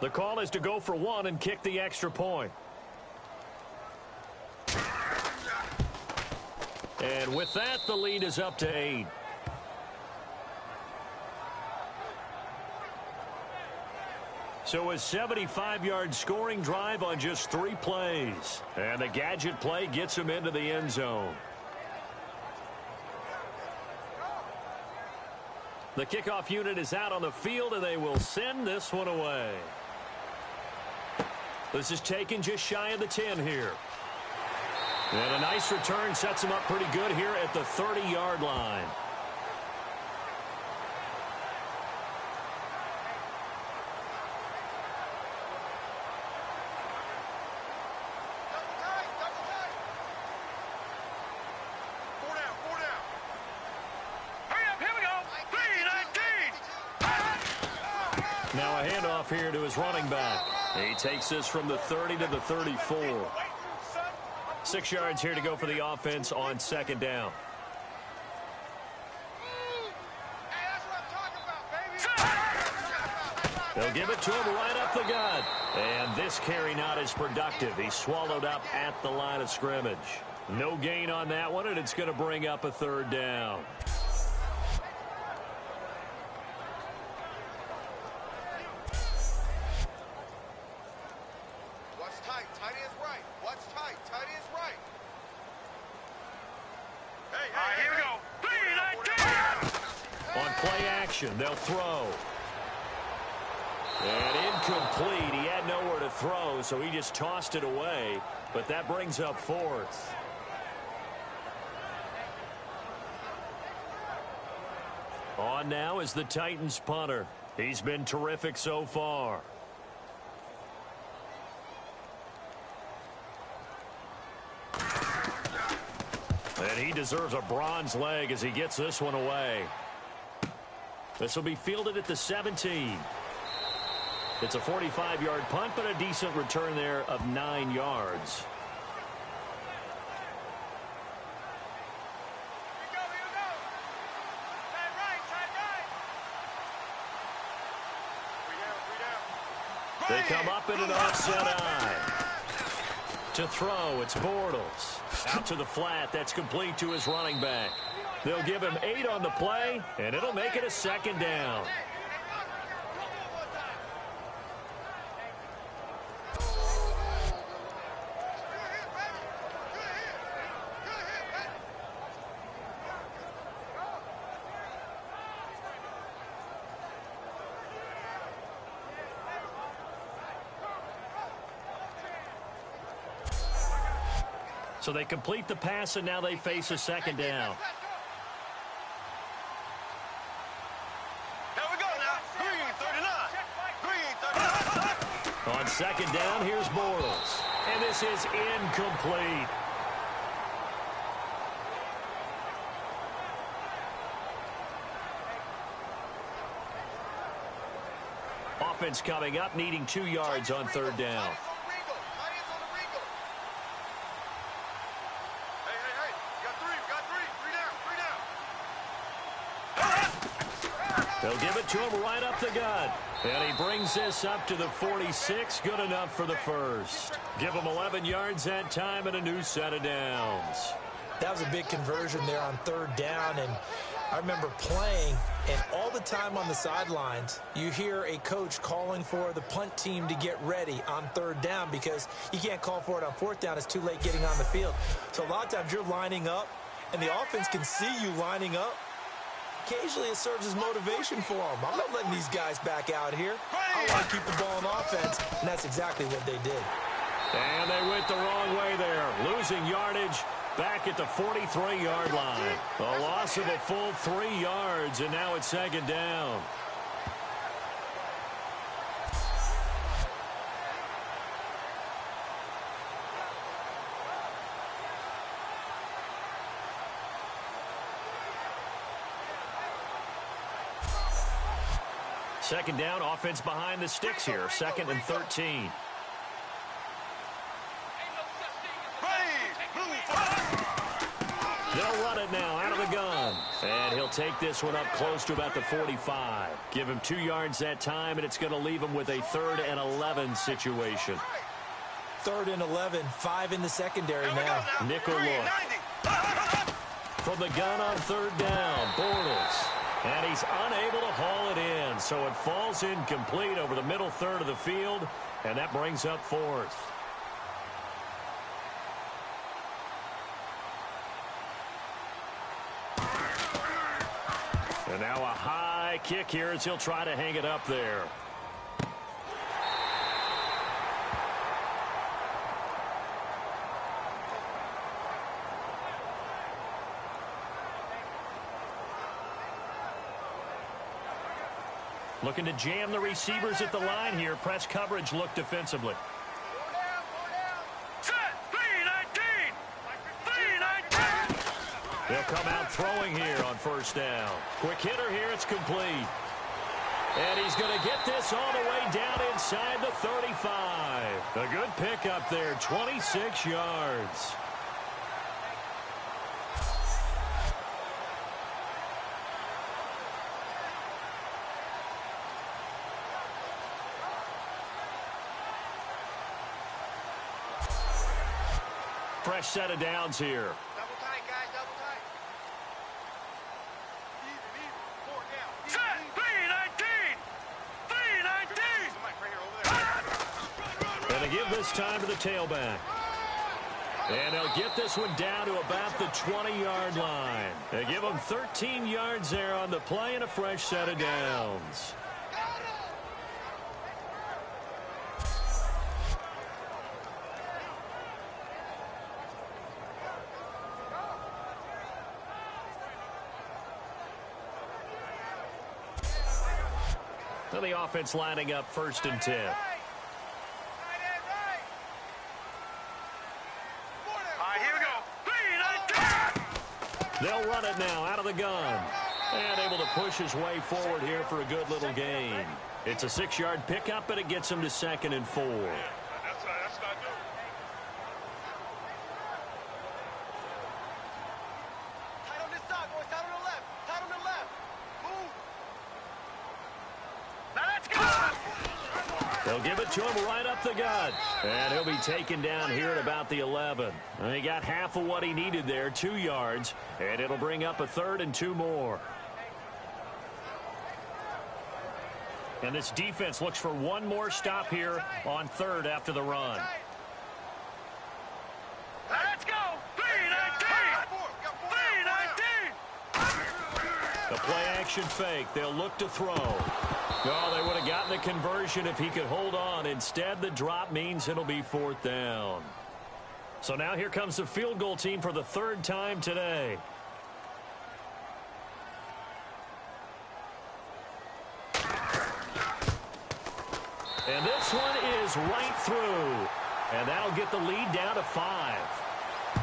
B: The call is to go for 1 and kick the extra point. And with that, the lead is up to 8. So a 75-yard scoring drive on just 3 plays. And the gadget play gets him into the end zone. The kickoff unit is out on the field, and they will send this one away. This is taken just shy of the 10 here. And a nice return sets him up pretty good here at the 30-yard line. Now a handoff here to his running back. He takes this from the 30 to the 34. 6 yards here to go for the offense on 2nd down. They'll give it to him right up the gut. And this carry not as productive. He's swallowed up at the line of scrimmage. No gain on that one, and it's going to bring up a 3rd down. They'll throw. And incomplete. He had nowhere to throw, so he just tossed it away. But that brings up 4th. On now is the Titans punter. He's been terrific so far. And he deserves a bronze leg as he gets this one away. This will be fielded at the 17. It's a 45-yard punt, but a decent return there of 9 yards. They come up in an offset eye. To throw, it's Bortles. Out to the flat, that's complete to his running back. They'll give him 8 on the play, and it'll make it a 2nd down. So they complete the pass, and now they face a second down.
D: Here we go now. Green 39.
B: On second down, here's Bortles. And this is incomplete. Offense coming up, needing 2 yards on third down. They'll give it to him right up the gut. And he brings this up to the 46. Good enough for the first. Give him 11 yards that time and a new set of downs.
C: That was a big conversion there on third down. And I remember playing, and all the time on the sidelines, you hear a coach calling for the punt team to get ready on third down because you can't call for it on fourth down. It's too late getting on the field. So a lot of times you're lining up, and the offense can see you lining up. Occasionally it serves as motivation for them. I'm not letting these guys back out here. I want to keep the ball in offense, and that's exactly what they did.
B: And they went the wrong way there, losing yardage back at the 43-yard line. A loss of a full 3 yards, and now it's second down. Second down, offense behind the sticks here. 2nd and 13. They'll run it now out of the gun. And he'll take this one up close to about the 45. Give him 2 yards that time, and it's going to leave him with a 3rd and 11 situation.
C: 3rd and 11, 5 in the secondary now.
B: Nickel look. From the gun on third down, Bortles. And he's unable to haul it in, so it falls incomplete over the middle third of the field, and that brings up 4th. And now a high kick here as he'll try to hang it up there. Looking to jam the receivers at the line here. Press coverage look defensively.
D: Set. 3-19. 3-19.
B: They'll come out throwing here on first down. Quick hitter here. It's complete. And he's going to get this all the way down inside the 35. A good pickup there. 26 yards. Fresh set of downs here.
D: Double tight, guys. Double tight. Even. 4 down. 3-19. 3-19. And
B: they give this time to the tailback. And they'll get this one down to about the 20-yard line. They give them 13 yards there on the play and a fresh set of downs. So the offense lining up 1st and 10.
D: All right, here we go. 3-19.
B: They'll run it now out of the gun. And able to push his way forward here for a good little gain. It's a 6-yard pickup, but it gets him to 2nd and 4.
D: That's what I do. Tight on this side, boys. Tight on the left. Tight on the left. Move. Now let's go.
B: They'll give it to him right up the gut. And he'll be taken down here at about the 11. And he got half of what he needed there, 2 yards. And it'll bring up a 3rd and 2 more. And this defense looks for one more stop here on 3rd after the run.
D: Let's go. 3-19. 3-19.
B: The play action fake. They'll look to throw. Oh, they would have gotten the conversion if he could hold on. Instead, the drop means it'll be 4th down. So now here comes the field goal team for the third time today. And this one is right through. And that'll get the lead down to 5.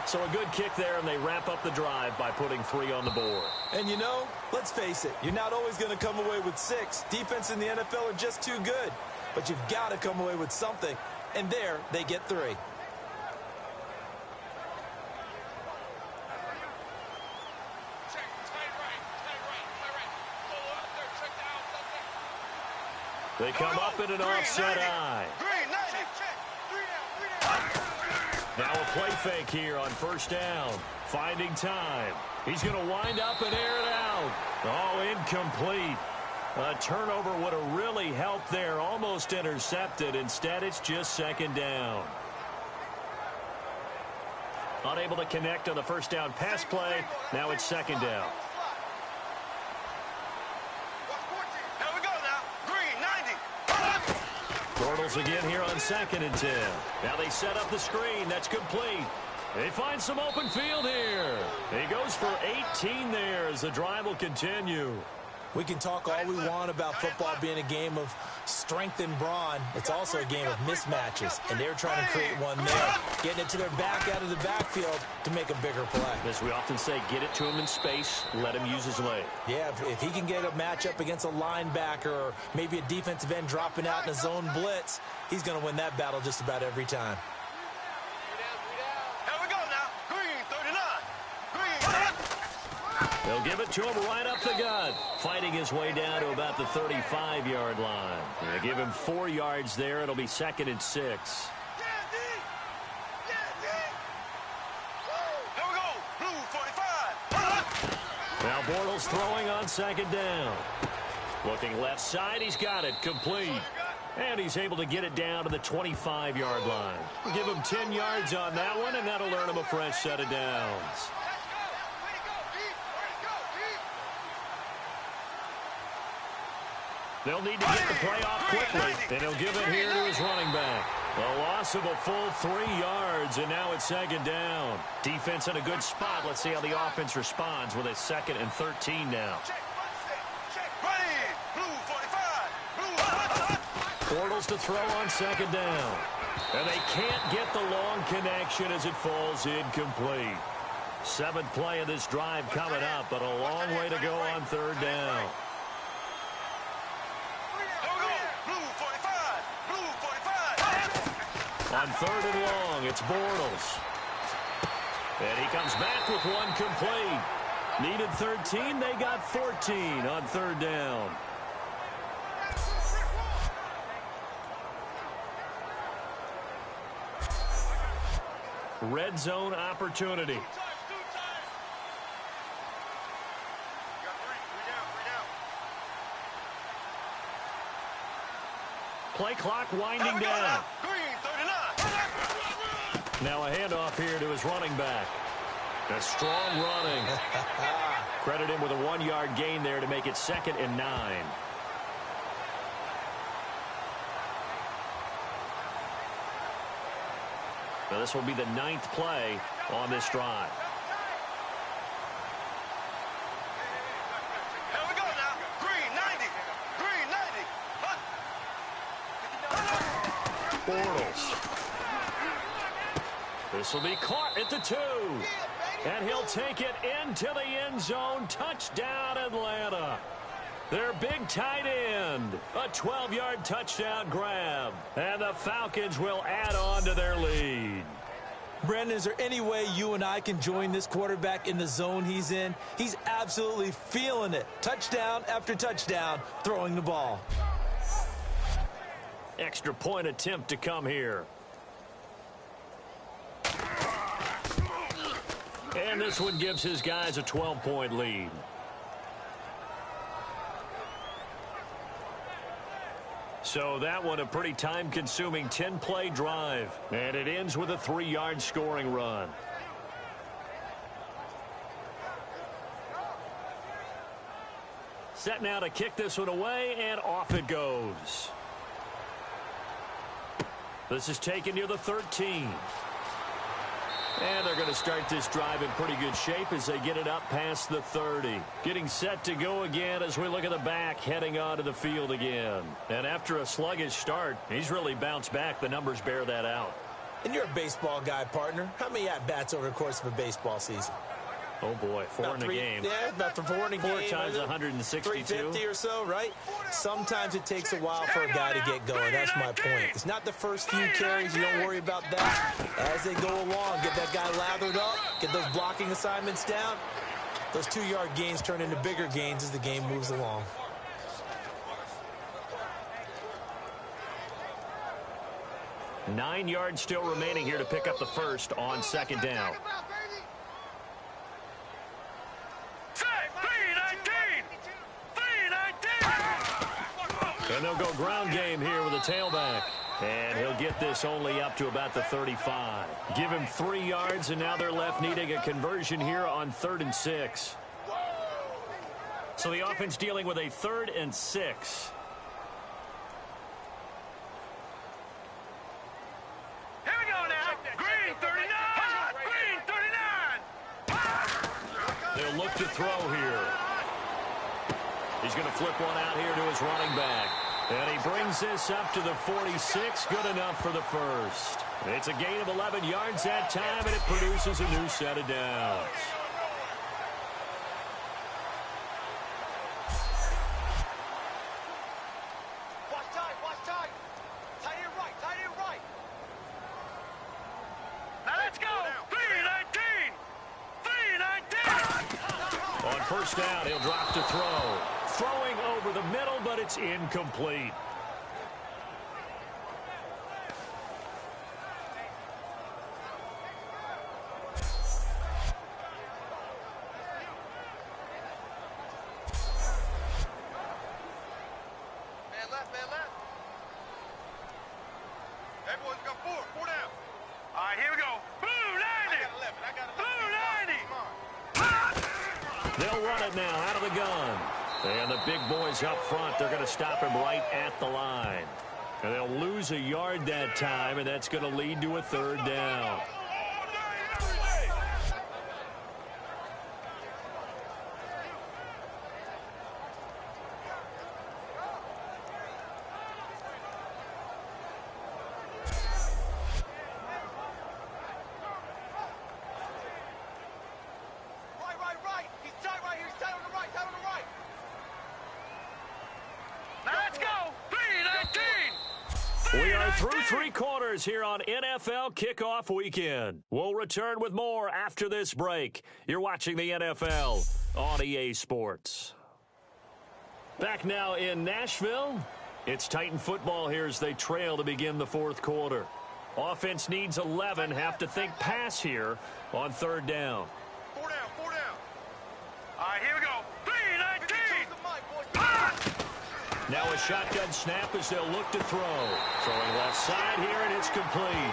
B: So a good kick there, and they wrap up the drive by putting 3 on the board.
C: And you know, let's face it, you're not always going to come away with 6. Defense in the NFL are just too good. But you've got to come away with something. And there, they get 3.
B: They come up in an offset eye. Now a play fake here on first down. Finding time. He's going to wind up and air it out. Oh, incomplete. A turnover would have really helped there. Almost intercepted. Instead, it's just second down. Unable to connect on the first down pass play. Now it's second down. Bortles again here on 2nd and 10. Now they set up the screen. That's complete. They find some open field here. He goes for 18 there as the drive will continue.
C: We can talk all we want about football being a game of strength and brawn. It's also a game of mismatches, and they're trying to create one there, getting it to their back out of the backfield to make a bigger play.
B: As we often say, get it to him in space, let him use his leg.
C: Yeah, if he can get a matchup against a linebacker or maybe a defensive end dropping out in a zone blitz, he's going to win that battle just about every time.
B: They'll give it to him right up the gut. Fighting his way down to about the 35-yard line. They give him 4 yards there. It'll be 2nd and 6. Now Bortles throwing on 2nd down. Looking left side. He's got it. Complete. And he's able to get it down to the 25-yard line. Give him 10 yards on that one, and that'll earn him a fresh set of downs. They'll need to get the play off quickly, and he'll give it here to his running back. A loss of a full 3 yards, and now it's 2nd down. Defense in a good spot. Let's see how the offense responds with a 2nd and 13 now. Bortles to throw on 2nd down. And they can't get the long connection as it falls incomplete. 7th play of this drive coming up, but a long way to go on 3rd down. On 3rd and long, it's Bortles. And he comes back with one complete. Needed 13, they got 14 on 3rd down. Red zone opportunity. Play clock winding down. Now a handoff here to his running back. A strong running. Credit him with a 1-yard gain there to make it 2nd and 9. Now this will be the 9th play on this drive.
D: Here we go now. Green 90.
B: Bortles. This will be caught at the 2. And he'll take it into the end zone. Touchdown, Atlanta. Their big tight end. A 12-yard touchdown grab. And the Falcons will add on to their lead.
C: Brandon, is there any way you and I can join this quarterback in the zone he's in? He's absolutely feeling it. Touchdown after touchdown, throwing the ball.
B: Extra point attempt to come here. And this one gives his guys a 12-point lead. So that one a pretty time-consuming 10-play drive. And it ends with a 3-yard scoring run. Set now to kick this one away, and off it goes. This is taken near the 13. And they're going to start this drive in pretty good shape as they get it up past the 30. Getting set to go again as we look at the back, heading onto the field again. And after a sluggish start, he's really bounced back. The numbers bear that out.
C: And you're a baseball guy, partner. How many at-bats over the course of a baseball season?
B: Oh, boy, four in a game.
C: Yeah, about 4 in a game.
B: 4 times 162.
C: 350 or so, right? Sometimes it takes a while for a guy to get going. That's my point. It's not the first few carries. You don't worry about that. As they go along, get that guy lathered up, get those blocking assignments down. Those 2-yard gains turn into bigger gains as the game moves along.
B: Nine yards still remaining here to pick up the first on second down. And they'll go ground game here with a tailback. And he'll get this only up to about the 35. Give him 3 yards, and now they're left needing a conversion here on 3rd and 6. So the offense dealing with a 3rd and 6.
D: Here we go now. Green 39. Green 39.
B: They'll look to throw here. He's going to flip one out here to his running back. And he brings this up to the 46. Good enough for the first. It's a gain of 11 yards that time, and it produces a new set of downs.
D: Watch tight. Tight end right. Now let's go. 319.
B: On first down, he'll drop to throw. Throwing over the middle, but it's incomplete.
D: Man left. Everyone's got 4 down. All right, here we go. Blue 90. I got 11.
B: They'll run it now out of the gun. And the big boys up front, they're going to stop him right at the line. And they'll lose a yard that time, and that's going to lead to a 3rd down.
D: Right. He's tight right here. He's tight on the right. Now let's go. 319.
B: We are through 3 quarters here on NFL Kickoff Weekend. We'll return with more after this break. You're watching the NFL on EA Sports. Back now in Nashville. It's Titan football here as they trail to begin the 4th quarter. Offense needs 11. Have to think pass here on 3rd down.
D: 4 down. All right, here we go. 319.
B: Now a shotgun snap as they'll look to throw. Throwing left side here, and it's complete.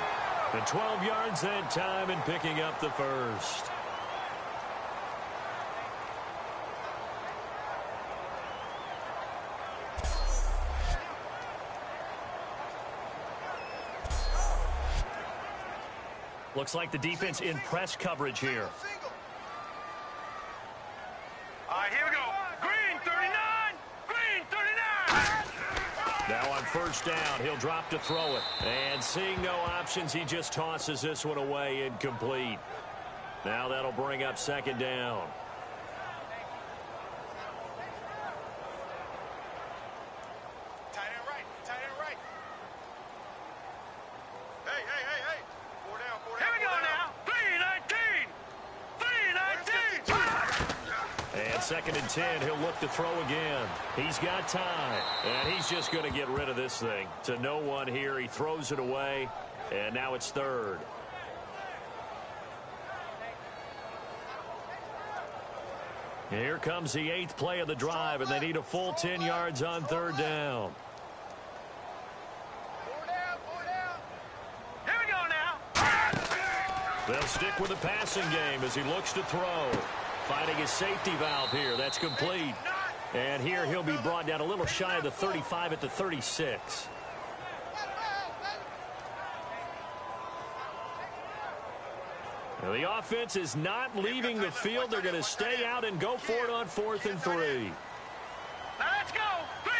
B: The 12 yards that time and picking up the first. Looks like the defense in press coverage here.
D: All right, here we go. Green 39.
B: Now on first down, he'll drop to throw it. And seeing no options, he just tosses this one away, incomplete. Now that'll bring up 2nd down.
D: Tight end right. Hey. 4 down. Here we go now. 319.
B: And 2nd and 10, he'll look to throw again. He's got time, and he's just going to get rid of this thing. To no one here, he throws it away, and now it's 3rd. Here comes the 8th play of the drive, and they need a full 10 yards on 3rd down.
D: 4 down. Here we go now.
B: They'll stick with the passing game as he looks to throw. Finding his safety valve here. That's complete. And here he'll be brought down a little shy of the 35 at the 36. Well, the offense is not leaving the field. They're going to stay out and go for it on 4th and 3.
D: Now let's go. 3-19.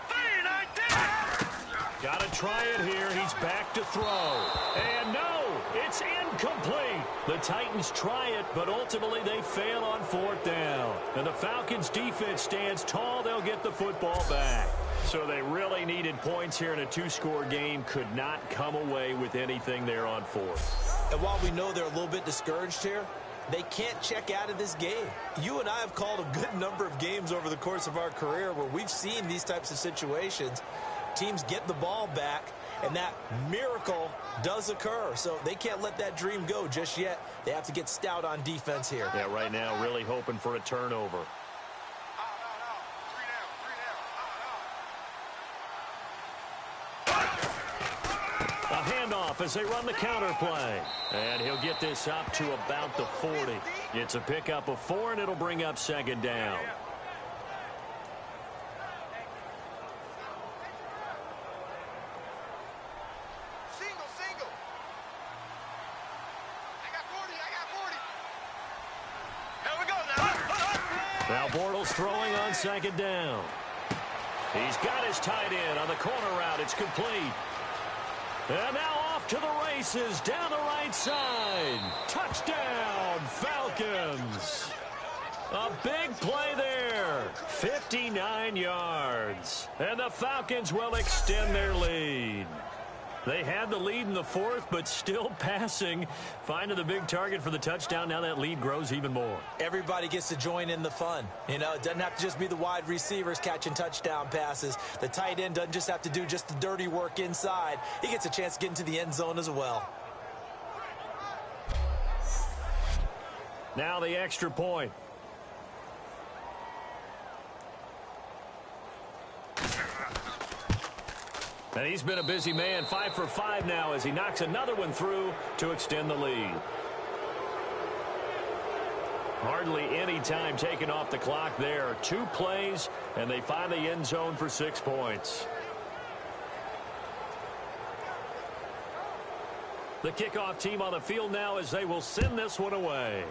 D: 3-19.
B: Got to try it here. He's back to throw. And no, it's incomplete. The Titans try it, but ultimately they fail on 4th down. And the Falcons defense stands tall. They'll get the football back. So they really needed points here in a 2-score game. Could not come away with anything there on 4th.
C: And while we know they're a little bit discouraged here, they can't check out of this game. You and I have called a good number of games over the course of our career where we've seen these types of situations. Teams get the ball back, and that miracle does occur. So they can't let that dream go just yet. They have to get stout on defense here.
B: Yeah, right now really hoping for a turnover. Handoff as they run the counter play. And he'll get this up to about the 40. It's a pickup of 4, and it'll bring up 2nd down.
D: Single. I got 40. Here we go now.
B: Now Bortles throwing on 2nd down. He's got his tight end on the corner route. It's complete. And now off to the races down the right side. Touchdown, Falcons. A big play there. 59 yards. And the Falcons will extend their lead. They had the lead in the 4th, but still passing. Finding the big target for the touchdown. Now that lead grows even more.
C: Everybody gets to join in the fun. You know, it doesn't have to just be the wide receivers catching touchdown passes. The tight end doesn't just have to do just the dirty work inside. He gets a chance to get into the end zone as well.
B: Now the extra point. And he's been a busy man, 5 for 5 now as he knocks another one through to extend the lead. Hardly any time taken off the clock there. 2 plays, and they find the end zone for 6 points. The kickoff team on the field now as they will send this one away.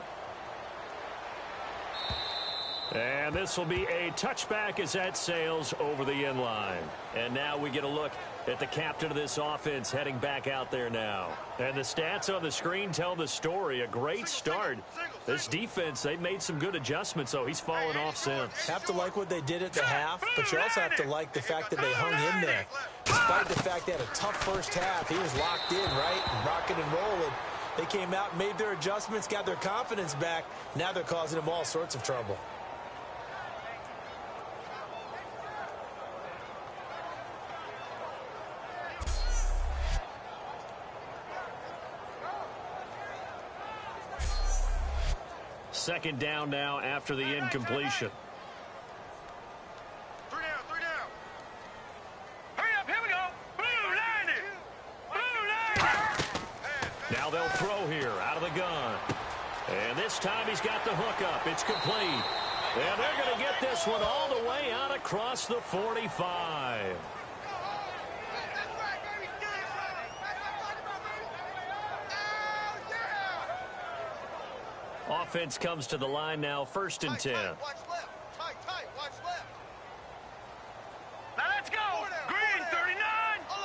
B: And this will be a touchback as that sails over the end line. And now we get a look at the captain of this offense heading back out there now. And the stats on the screen tell the story. A great start. This defense, they've made some good adjustments, so he's fallen off since.
C: Have to like what they did at the half, but you also have to like the fact that they hung in there. Despite the fact they had a tough first half, he was locked in, right, rocking and rolling. They came out, made their adjustments, got their confidence back. Now they're causing them all sorts of trouble.
B: Second down now after the incompletion.
D: 3 down. Hurry up, here we go. Blue line it. Blue line.
B: Now they'll throw here out of the gun. And this time he's got the hook up. It's complete. And they're going to get this one all the way out across the 45. Offense comes to the line now, 1st and 10.
D: Watch left. Tight. Watch left. Now let's go. Green 39.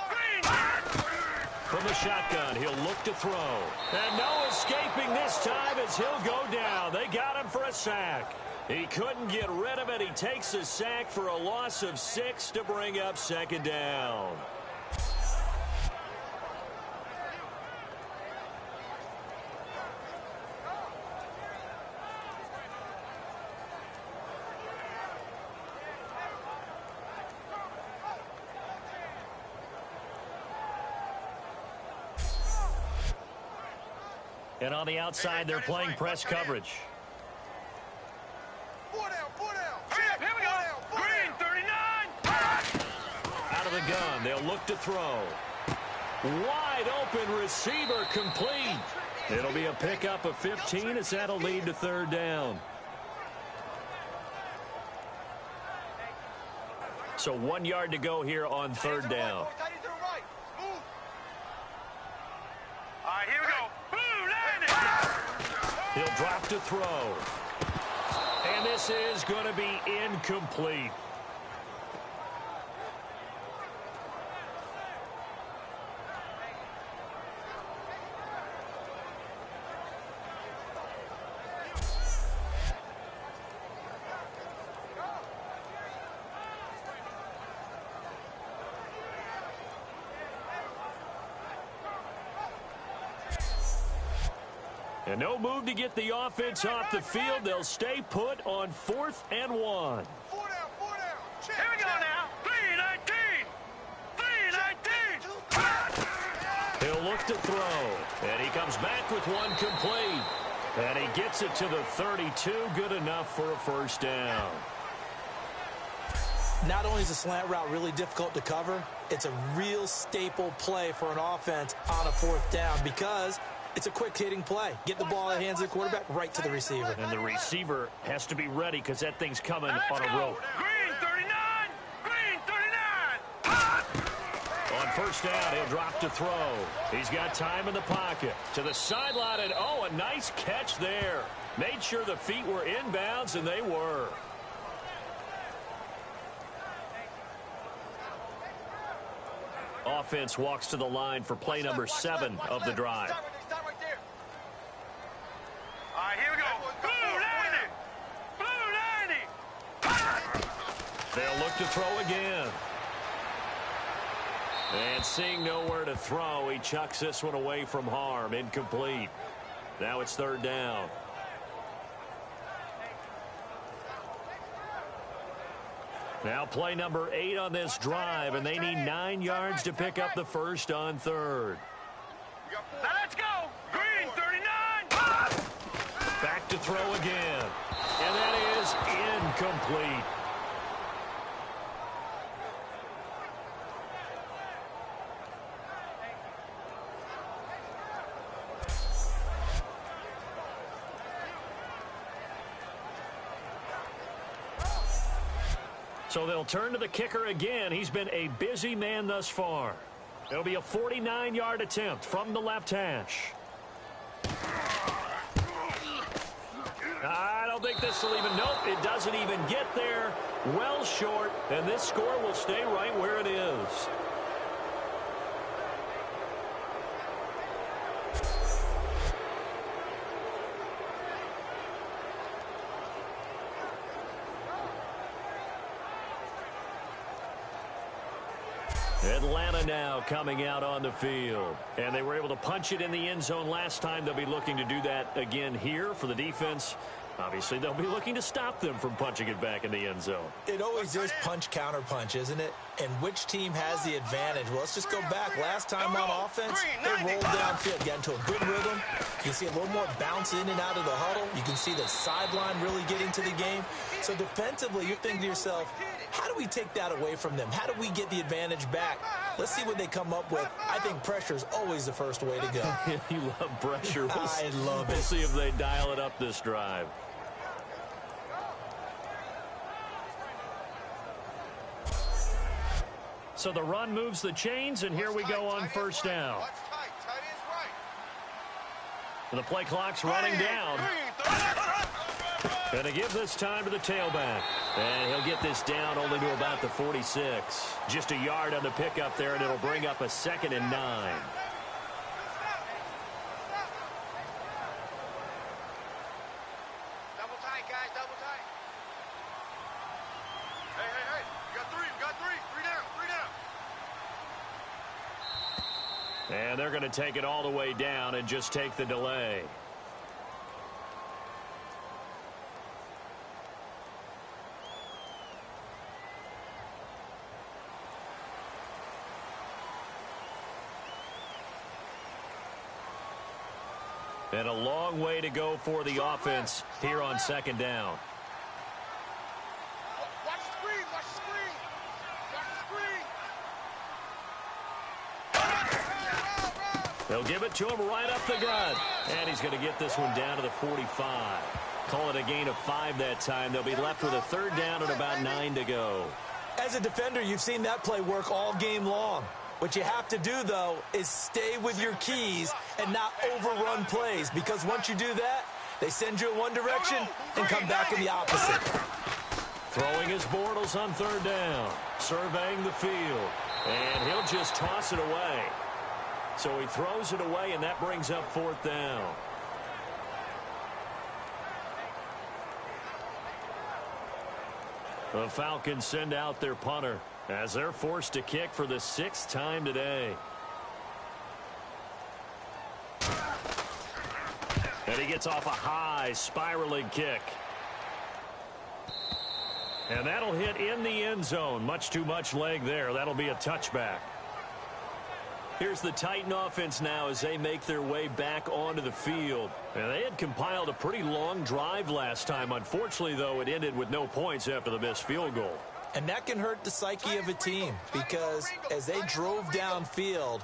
D: Green.
B: From the shotgun, he'll look to throw. And no escaping this time as he'll go down. They got him for a sack. He couldn't get rid of it. He takes a sack for a loss of 6 to bring up 2nd down. And on the outside, they're playing press coverage.
D: 4 down. Hurry up, here we go. Green 39.
B: Out of the gun, they'll look to throw. Wide open receiver complete. It'll be a pickup of 15 as that'll lead to 3rd down. So 1 yard to go here on 3rd down.
D: All right, here we go. Blue
B: He'll drop to throw. And this is going to be incomplete. And no move to get the offense off the field. They'll stay put on 4th and 1.
D: 4 down, 4 down. Here we go now. 3-19. 3-19.
B: He'll look to throw. And he comes back with one complete. And he gets it to the 32. Good enough for a first down.
C: Not only is a slant route really difficult to cover, it's a real staple play for an offense on a 4th down because it's a quick-hitting play. Get the ball in the hands of the quarterback right to the receiver.
B: And the receiver has to be ready because that thing's coming on a rope.
D: Green 39. Green 39.
B: On first down, he'll drop to throw. He's got time in the pocket. To the sideline, and oh, a nice catch there. Made sure the feet were inbounds, and they were. Offense walks to the line for play number 7 of the drive.
D: Stop right there. All right, here we go. Blue 90. Blue 90.
B: They'll look to throw again. And seeing nowhere to throw, he chucks this one away from harm. Incomplete. Now it's 3rd down. Now play number 8 on this drive, and they need 9 yards to pick up the first on 3rd.
D: Now let's go. Green 39.
B: Back to throw again. And that is incomplete. So they'll turn to the kicker again. He's been a busy man thus far. It'll be a 49-yard attempt from the left hash. I don't think this will even, nope, it doesn't even get there. Well short, and this score will stay right where it is. Atlanta now coming out on the field. And they were able to punch it in the end zone last time. They'll be looking to do that again here for the defense. Obviously, they'll be looking to stop them from punching it back in the end zone.
C: It always is punch-counter-punch, isn't it? And which team has the advantage? Well, let's just go back. Last time on offense, they rolled downfield, got into a good rhythm. You can see a little more bounce in and out of the huddle. You can see the sideline really getting to the game. So defensively, you're thinking to yourself, how do we take that away from them? How do we get the advantage back? Let's see what they come up with. I think pressure is always the first way to go.
B: You love pressure.
C: I love it.
B: We'll see if they dial it up this drive. So the run moves the chains, and here we go on first down. And the play clock's running down. Going to give this time to the tailback. And he'll get this down only to about the 46. Just a yard on the pickup there, and it'll bring up a 2nd and 9.
D: Double tight, guys, double tight. Hey. We got three. 3 down.
B: And they're going to take it all the way down and just take the delay. And a long way to go for the offense here on 2nd down.
D: Watch the screen.
B: They'll give it to him right up the gut. And he's going to get this one down to the 45. Call it a gain of 5 that time. They'll be left with a 3rd down and about 9 to go.
C: As a defender, you've seen that play work all game long. What you have to do, though, is stay with your keys and not overrun plays, because once you do that, they send you in one direction and come back in the opposite.
B: Throwing his Bortles on third down. Surveying the field. And he'll just toss it away. So he throws it away, and that brings up fourth down. The Falcons send out their punter as they're forced to kick for the 6th time today. And he gets off a high spiraling kick. And that'll hit in the end zone. Much too much leg there. That'll be a touchback. Here's the Titan offense now as they make their way back onto the field. And they had compiled a pretty long drive last time. Unfortunately, though, it ended with no points after the missed field goal.
C: And that can hurt the psyche of a team, because as they drove downfield,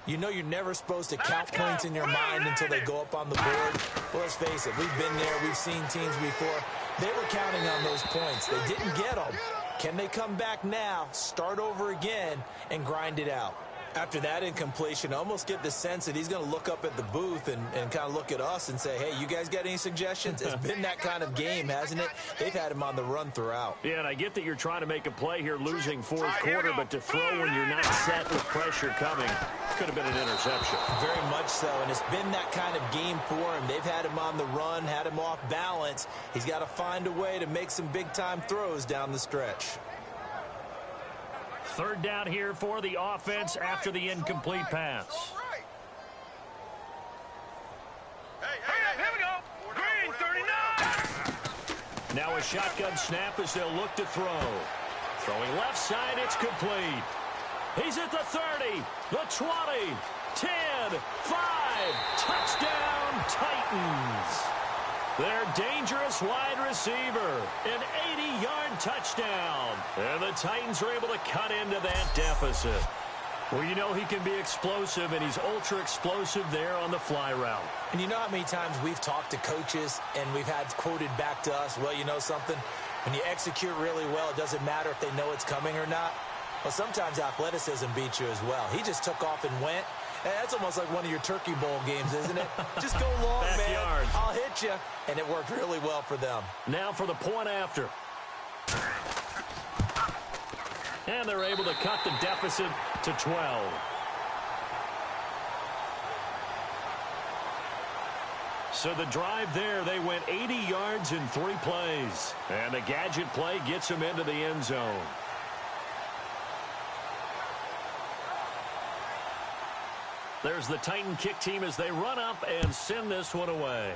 C: you know you're never supposed to count points in your mind until they go up on the board. Well, let's face it, we've been there. We've seen teams before. They were counting on those points. They didn't get them. Can they come back now, start over again, and grind it out? After that incompletion, I almost get the sense that he's going to look up at the booth and kind of look at us and say, hey, you guys got any suggestions? It's been that kind of game, hasn't it? They've had him on the run throughout.
B: Yeah, and I get that you're trying to make a play here losing fourth quarter, but to throw when you're not set with pressure coming could have been an interception.
C: Very much so, and it's been that kind of game for him. They've had him on the run, had him off balance. He's got to find a way to make some big-time throws down the stretch.
B: Third down here for the offense after the incomplete pass.
D: Here we go. Green 39.
B: Now a shotgun snap as they'll look to throw. Throwing left side, it's complete. He's at the 30, the 20, 10, 5. Touchdown, Titans. Their dangerous wide receiver, an 80-yard touchdown. And the Titans are able to cut into that deficit. Well, you know he can be explosive, and he's ultra-explosive there on the fly route.
C: And you know how many times we've talked to coaches and we've had quoted back to us, well, you know something? When you execute really well, it doesn't matter if they know it's coming or not. Well, sometimes athleticism beats you as well. He just took off and went. That's almost like one of your Turkey Bowl games, isn't it? Just go long, man. I'll hit you. And it worked really well for them.
B: Now for the point after. And they're able to cut the deficit to 12. So the drive there, they went 80 yards in 3 plays. And the gadget play gets them into the end zone. There's the Titan kick team as they run up and send this one away.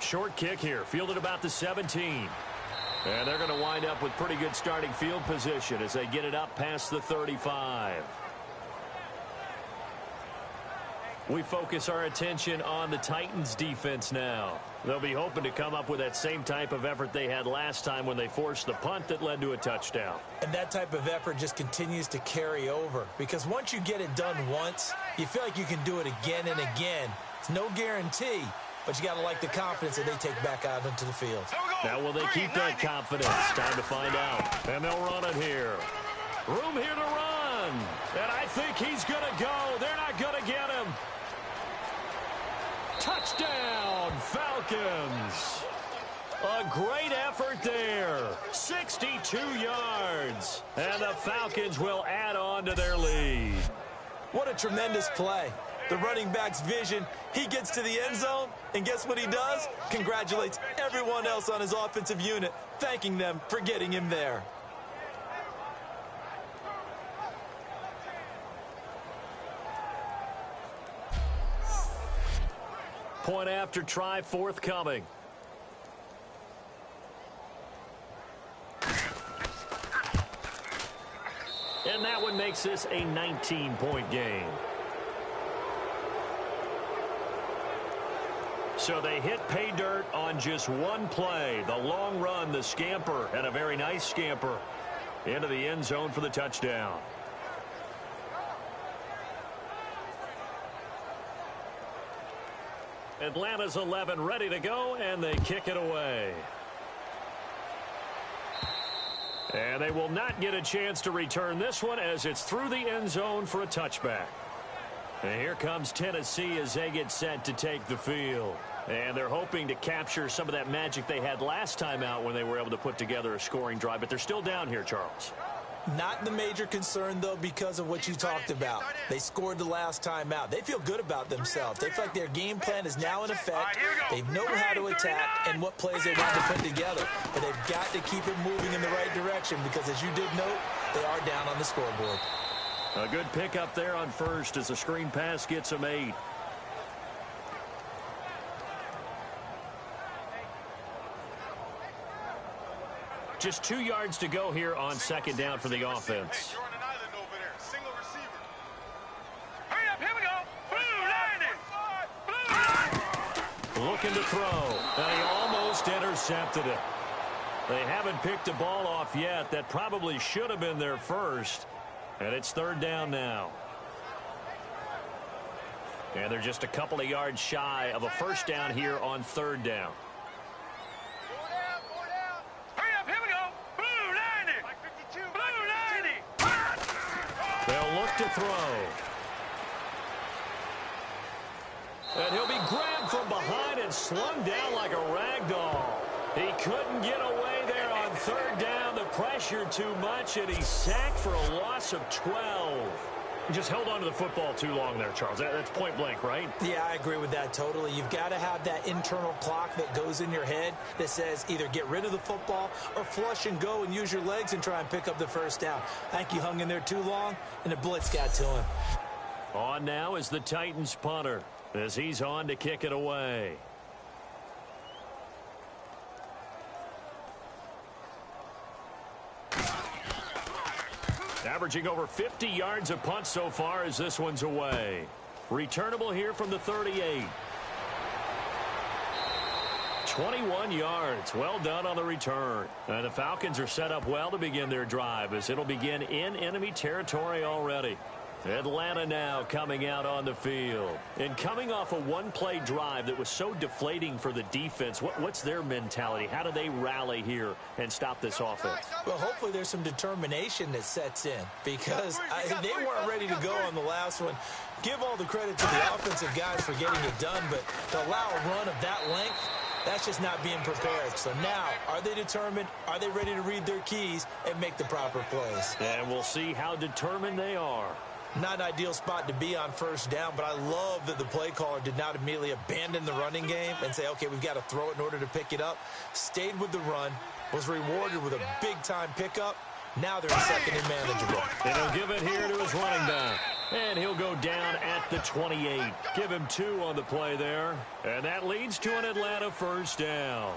B: Short kick here, fielded about the 17. And they're going to wind up with pretty good starting field position as they get it up past the 35. We focus our attention on the Titans defense now. They'll be hoping to come up with that same type of effort they had last time when they forced the punt that led to a touchdown.
C: And that type of effort just continues to carry over, because once you get it done once, you feel like you can do it again and again. It's no guarantee, but you got to like the confidence that they take back out into the field.
B: Now will they keep that confidence? Time to find out. And they'll run it here. Room here to run. And I think he's going to go. They're not going to get him. Touchdown, Falcons. A great effort there. 62 yards. And the Falcons will add on to their lead.
C: What a tremendous play. The running back's vision, he gets to the end zone, and guess what he does? Congratulates everyone else on his offensive unit, thanking them for getting him there.
B: Point after try forthcoming. And that one makes this a 19-point game. So they hit pay dirt on just one play. The long run, the scamper, and a very nice scamper into the end zone for the touchdown. Atlanta's 11 ready to go, and they kick it away. And they will not get a chance to return this one as it's through the end zone for a touchback. And here comes Tennessee as they get set to take the field. And they're hoping to capture some of that magic they had last time out when they were able to put together a scoring drive. But they're still down here, Charles.
C: Not the major concern, though, because of what you talked about. They scored the last time out. They feel good about themselves. They feel like their game plan is now in effect. They know how to attack and what plays they want to put together. But they've got to keep it moving in the right direction because, as you did note, they are down on the scoreboard.
B: A good pickup there on first as the screen pass gets them 8. Just 2 yards to go here on second down for the offense.
D: You're on an island over there. Single receiver. Hurry up, here we go. Blue line it.
B: Looking to throw. And he almost intercepted it. They haven't picked a ball off yet. That probably should have been their first. And it's third down now. And they're just a couple of yards shy of a first down here on third down. They'll look to throw. And he'll be grabbed from behind and slung down like a rag doll. He couldn't get away there on third down. The pressure too much, and he's sacked for a loss of 12. He just held on to the football too long there, Charles. That's point blank, right?
C: Yeah, I agree with that totally. You've got to have that internal clock that goes in your head that says either get rid of the football or flush and go and use your legs and try and pick up the first down. I think he hung in there too long, and the blitz got to him.
B: On now is the Titans punter as he's on to kick it away. Averaging over 50 yards a punt so far as this one's away. Returnable here from the 38. 21 yards. Well done on the return. And the Falcons are set up well to begin their drive as it'll begin in enemy territory already. Atlanta now coming out on the field. And coming off a one-play drive that was so deflating for the defense, what's their mentality? How do they rally here and stop this offense?
C: Well, hopefully there's some determination that sets in because they weren't ready to go on the last one. Give all the credit to the offensive guys for getting it done, but to allow a run of that length, that's just not being prepared. So now, are they determined? Are they ready to read their keys and make the proper plays?
B: And we'll see how determined they are.
C: Not an ideal spot to be on first down, but I love that the play caller did not immediately abandon the running game and say, okay, we've got to throw it in order to pick it up. Stayed with the run, was rewarded with a big-time pickup. Now they're in second and manageable.
B: And he'll give it here to his running back. And he'll go down at the 28. Give him 2 on the play there. And that leads to an Atlanta first down.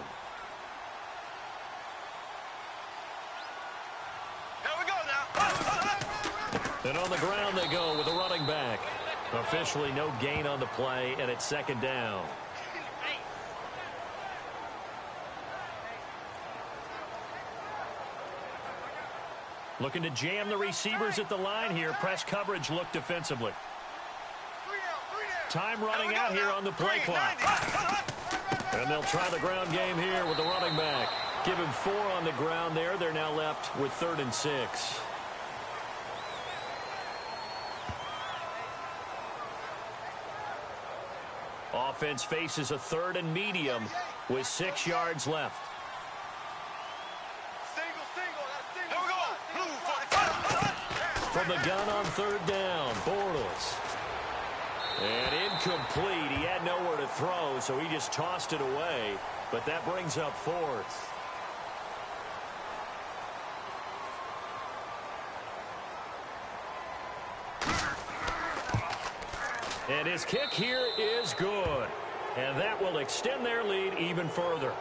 B: And on the ground they go with a running back. Officially no gain on the play, and it's second down. Looking to jam the receivers at the line here. Press coverage look defensively. Time running out here on the play clock. And they'll try the ground game here with the running back. Give him 4 on the ground there. They're now left with 3rd and 6. Offense faces a 3rd and medium with 6 yards left. From the gun on 3rd down, Bortles. And incomplete. He had nowhere to throw, so he just tossed it away. But that brings up 4th. And his kick here is good. And that will extend their lead even further.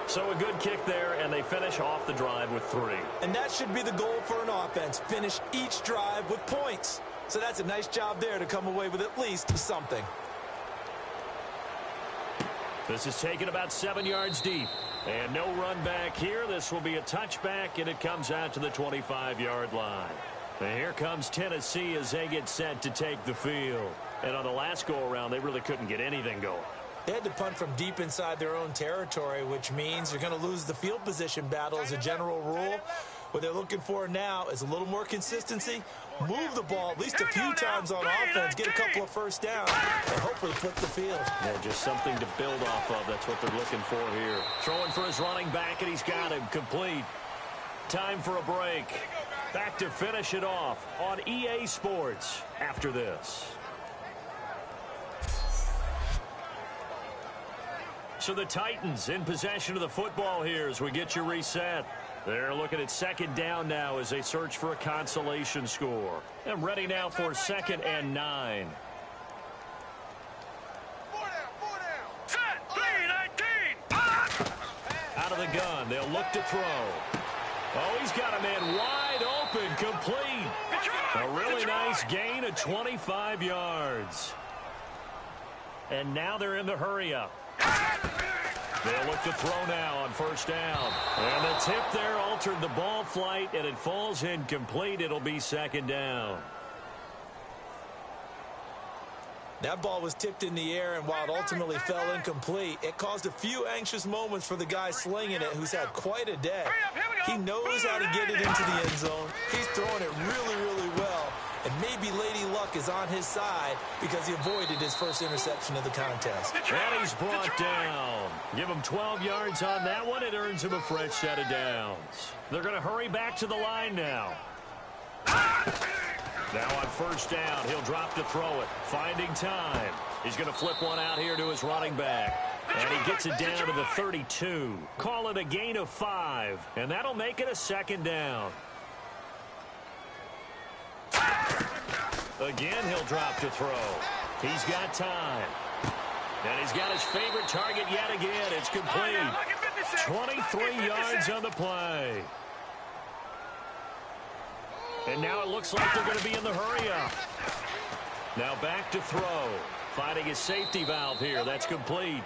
B: So a good kick there, and they finish off the drive with 3.
C: And that should be the goal for an offense. Finish each drive with points. So that's a nice job there to come away with at least something.
B: This is taken about 7 yards deep. And no run back here. This will be a touchback, and it comes out to the 25-yard line. And here comes Tennessee as they get set to take the field. And on the last go-around, they really couldn't get anything going.
C: They had to punt from deep inside their own territory, which means you're going to lose the field position battle as a general rule. What they're looking for now is a little more consistency, move the ball at least a few times on offense, get a couple of first downs, and hopefully flip the field.
B: Yeah, just something to build off of. That's what they're looking for here. Throwing for his running back, and he's got him complete. Time for a break. Back to finish it off on EA Sports after this. So the Titans in possession of the football here as we get you reset. They're looking at second down now as they search for a consolation score. And ready now for 2nd and 9.
D: Set, 3-19.
B: Out of the gun, they'll look to throw. Oh, he's got a man wide open, complete. A really nice gain of 25 yards. And now they're in the hurry-up. They'll look to throw now on first down. And the tip there altered the ball flight, and it falls incomplete. It'll be 2nd down.
C: That ball was tipped in the air, and while it ultimately fell incomplete, it caused a few anxious moments for the guy slinging it, who's had quite a day. He knows how to get it into the end zone. He's throwing it really, really well, and maybe Lady Luck is on his side because he avoided his first interception of the contest.
B: And he's brought down. Give him 12 yards on that one. It earns him a fresh set of downs. They're going to hurry back to the line now. Now on first down, he'll drop to throw it. Finding time. He's going to flip one out here to his running back. And he gets it down to the 32. Call it a gain of 5. And that'll make it a 2nd down. Again, he'll drop to throw. He's got time. And he's got his favorite target yet again. It's complete. 23 yards on the play. And now it looks like they're going to be in the hurry-up. Now back to throw. Finding his safety valve here. That's complete.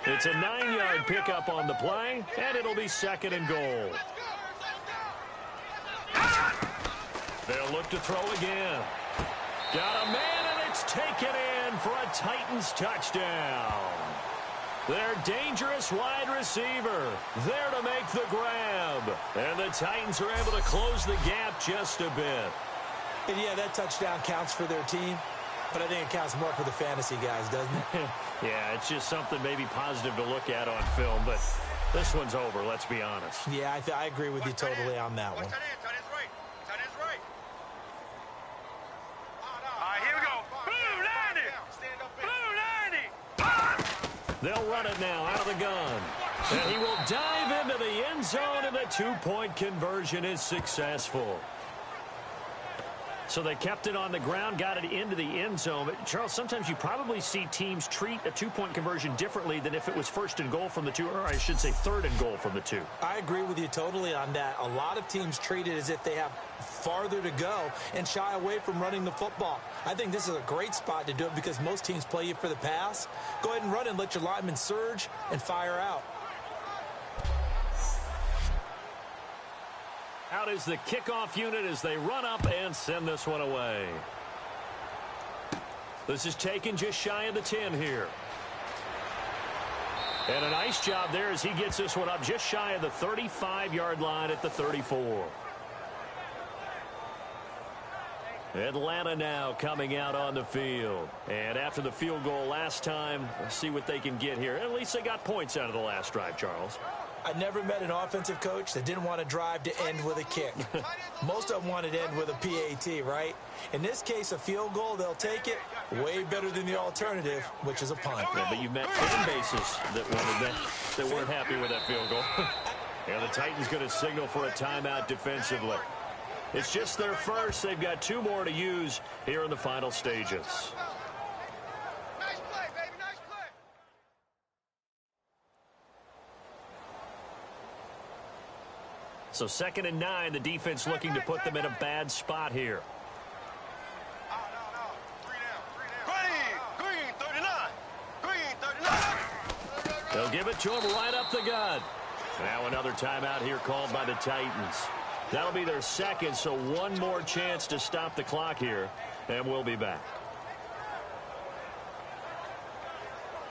B: It's a 9-yard pickup on the play, and it'll be 2nd and goal. They'll look to throw again. Got a man, and it's taken in for a Titans touchdown. Their dangerous wide receiver there to make the grab. And the Titans are able to close the gap just a bit.
C: And yeah, that touchdown counts for their team, but I think it counts more for the fantasy guys, doesn't it?
B: Yeah, it's just something maybe positive to look at on film, but this one's over, let's be honest.
C: Yeah, I agree with you totally on that one.
D: Here we go. Blue 90.
B: They'll run it now out of the gun. And he will dive into the end zone, and the 2-point conversion is successful. So they kept it on the ground, got it into the end zone. But Charles, sometimes you probably see teams treat a 2-point conversion differently than if it was 1st and goal from the 2, or I should say 3rd and goal from the 2.
C: I agree with you totally on that. A lot of teams treat it as if they have farther to go and shy away from running the football. I think this is a great spot to do it because most teams play you for the pass. Go ahead and run and let your linemen surge and fire out.
B: Out is the kickoff unit as they run up and send this one away. This is taken just shy of the 10 here. And a nice job there as he gets this one up just shy of the 35-yard line at the 34. Atlanta now coming out on the field. And after the field goal last time, let's see what they can get here. At least they got points out of the last drive, Charles.
C: I never met an offensive coach that didn't want to drive to end with a kick. Most of them wanted to end with a PAT, right? In this case, a field goal, they'll take it. Way better than the alternative, which is a punt.
B: Yeah, but you met fan bases that wanted that weren't happy with that field goal. And the Titans going to signal for a timeout defensively. It's just their first. They've got 2 more to use here in the final stages. So 2nd and 9, the defense looking to put them in a bad spot here. They'll give it to him right up the gut. Now another timeout here called by the Titans. That'll be their 2nd, so 1 more chance to stop the clock here, and we'll be back.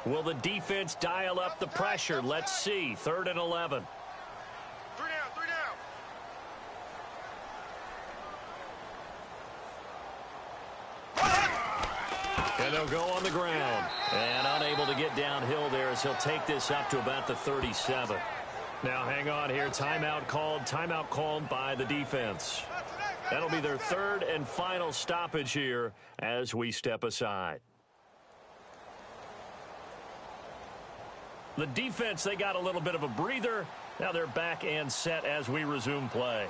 B: Will the defense dial up the pressure? Let's see. 3rd and 11. And they'll go on the ground. And unable to get downhill there as he'll take this up to about the 37. Now hang on here. Timeout called by the defense. That'll be their third and final stoppage here as we step aside. The defense, they got a little bit of a breather. Now they're back and set as we resume play.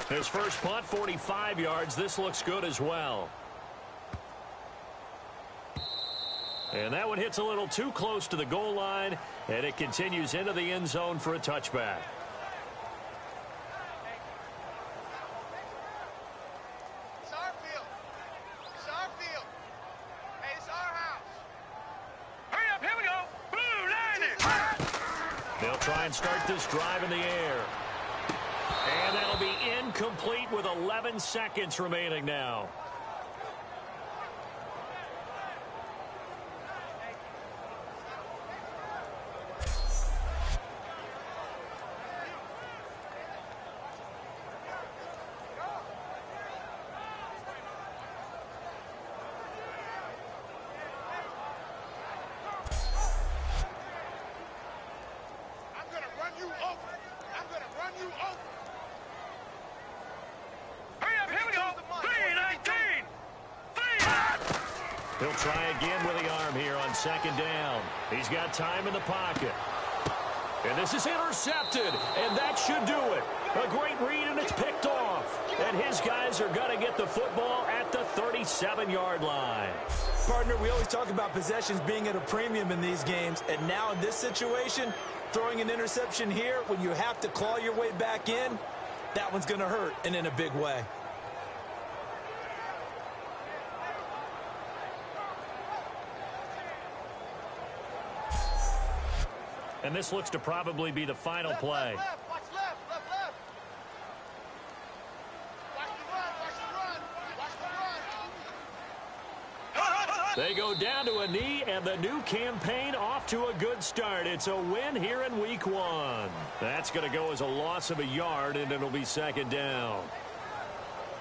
B: His first punt, 45 yards. This looks good as well. And that one hits a little too close to the goal line, and it continues into the end zone for a touchback.
D: It's our field. It's our field. Hey, it's our house. Hurry up, here we go. Blue line it.
B: They'll try and start this drive in the air. And that'll be incomplete with 11 seconds remaining now.
D: I'm going to run you over. I'm going to run you over. Hurry up, here we go. 3-19. 3.
B: He'll try again with the arm here on second down. He's got time in the pocket. And this is intercepted, and that should do it. A great read, and it's picked off. And his guys are going to get the football at the 37-yard line.
C: Partner, we always talk about possessions being at a premium in these games, and now in this situation, throwing an interception here when you have to claw your way back in, that one's going to hurt, and in a big way.
B: And this looks to probably be the final play.
D: Left, watch left, left, left. Watch the run, watch the run, watch the run.
B: They go down to a knee, and the new campaign off to a good start. It's a win here in week 1. That's going to go as a loss of a yard, and it'll be second down.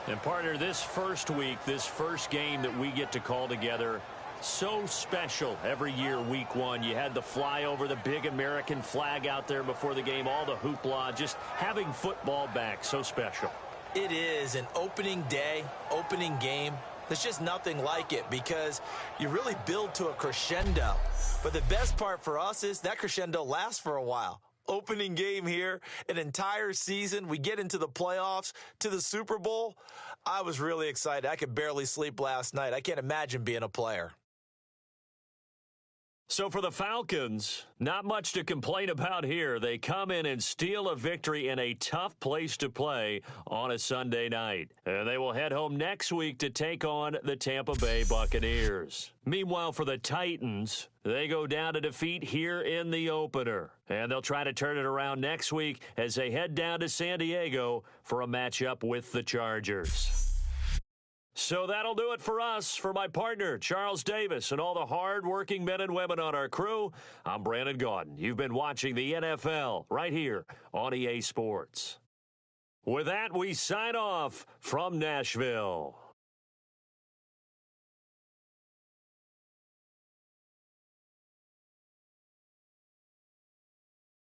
B: And, partner, this first week, this first game that we get to call together, so special every year, week 1. You had the flyover, the big American flag out there before the game, all the hoopla, just having football back, so special.
C: It is an opening day, opening game. There's just nothing like it because you really build to a crescendo. But the best part for us is that crescendo lasts for a while. Opening game here, an entire season. We get into the playoffs, to the Super Bowl. I was really excited. I could barely sleep last night. I can't imagine being a player.
B: So for the Falcons, not much to complain about here. They come in and steal a victory in a tough place to play on a Sunday night. And they will head home next week to take on the Tampa Bay Buccaneers. Meanwhile, for the Titans, they go down to defeat here in the opener. And they'll try to turn it around next week as they head down to San Diego for a matchup with the Chargers. So that'll do it for us. For my partner, Charles Davis, and all the hard-working men and women on our crew, I'm Brandon Gaudin. You've been watching the NFL right here on EA Sports. With that, we sign off from Nashville.